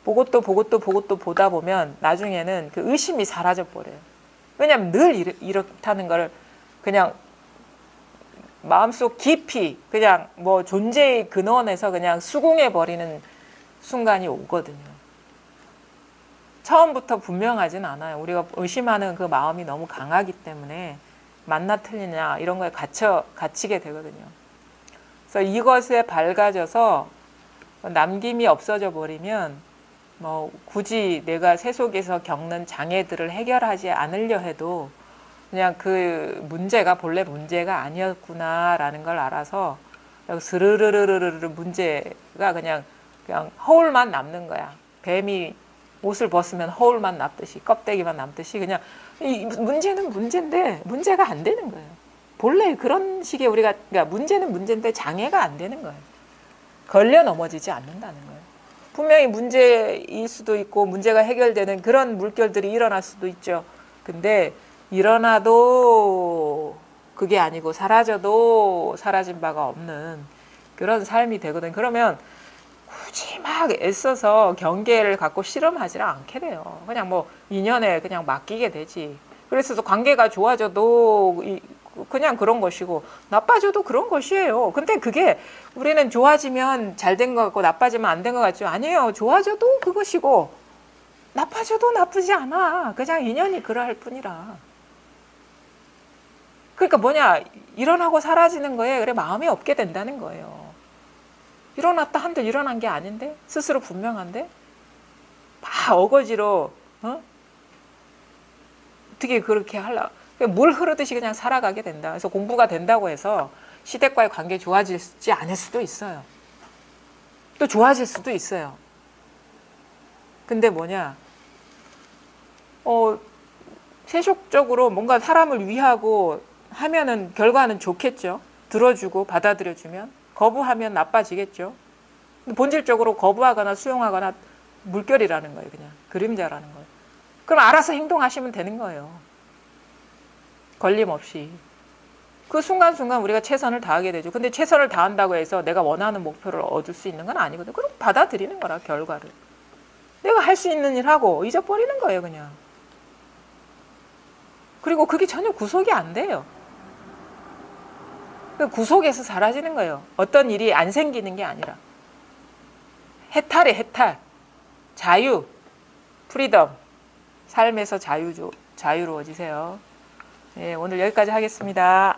보고 또 보다 보면 나중에는 그 의심이 사라져 버려요. 왜냐하면 늘 이렇다는 걸 그냥 마음속 깊이 그냥 뭐 존재의 근원에서 그냥 수긍해 버리는 순간이 오거든요. 처음부터 분명하진 않아요. 우리가 의심하는 그 마음이 너무 강하기 때문에 맞나 틀리냐 이런 거에 갇히게 되거든요. 그래서 이것에 밝아져서 남김이 없어져 버리면 뭐 굳이 내가 세속에서 겪는 장애들을 해결하지 않으려 해도 그냥 그 문제가 본래 문제가 아니었구나라는 걸 알아서 스르르르르르 문제가 그냥 허울만 남는 거야. 뱀이 옷을 벗으면 허울만 남듯이 껍데기만 남듯이 그냥 이 문제는 문제인데 문제가 안 되는 거예요. 본래 그런 식의 우리가 그러니까 문제는 문제인데 장애가 안 되는 거예요. 걸려 넘어지지 않는다는 거예요. 분명히 문제일 수도 있고 문제가 해결되는 그런 물결들이 일어날 수도 있죠. 근데 일어나도 그게 아니고 사라져도 사라진 바가 없는 그런 삶이 되거든요. 그러면 굳이 막 애써서 경계를 갖고 실험하지를 않게 돼요. 그냥 뭐 인연에 그냥 맡기게 되지. 그래서 관계가 좋아져도 그냥 그런 것이고 나빠져도 그런 것이에요. 근데 그게 우리는 좋아지면 잘 된 것 같고 나빠지면 안 된 것 같죠. 아니에요. 좋아져도 그것이고 나빠져도 나쁘지 않아. 그냥 인연이 그러할 뿐이라. 그러니까 뭐냐, 일어나고 사라지는 거에 그래 마음이 없게 된다는 거예요. 일어났다 한들 일어난 게 아닌데 스스로 분명한데 막 어거지로 어떻게 그렇게 하려 물 흐르듯이 그냥 살아가게 된다. 그래서 공부가 된다고 해서 시댁과의 관계 좋아지지 않을 수도 있어요. 또 좋아질 수도 있어요. 근데 뭐냐, 세속적으로 뭔가 사람을 위하고 하면은 결과는 좋겠죠. 들어주고 받아들여주면. 거부하면 나빠지겠죠. 본질적으로 거부하거나 수용하거나 물결이라는 거예요. 그냥 그림자라는 거예요. 그럼 알아서 행동하시면 되는 거예요. 걸림없이. 그 순간순간 우리가 최선을 다하게 되죠. 근데 최선을 다한다고 해서 내가 원하는 목표를 얻을 수 있는 건 아니거든요. 그럼 받아들이는 거라, 결과를. 내가 할 수 있는 일 하고 잊어버리는 거예요, 그냥. 그리고 그게 전혀 구속이 안 돼요. 구속에서 사라지는 거예요. 어떤 일이 안 생기는 게 아니라. 해탈이에요, 해탈. 자유, 프리덤. 삶에서 자유로워지세요. 네, 오늘 여기까지 하겠습니다.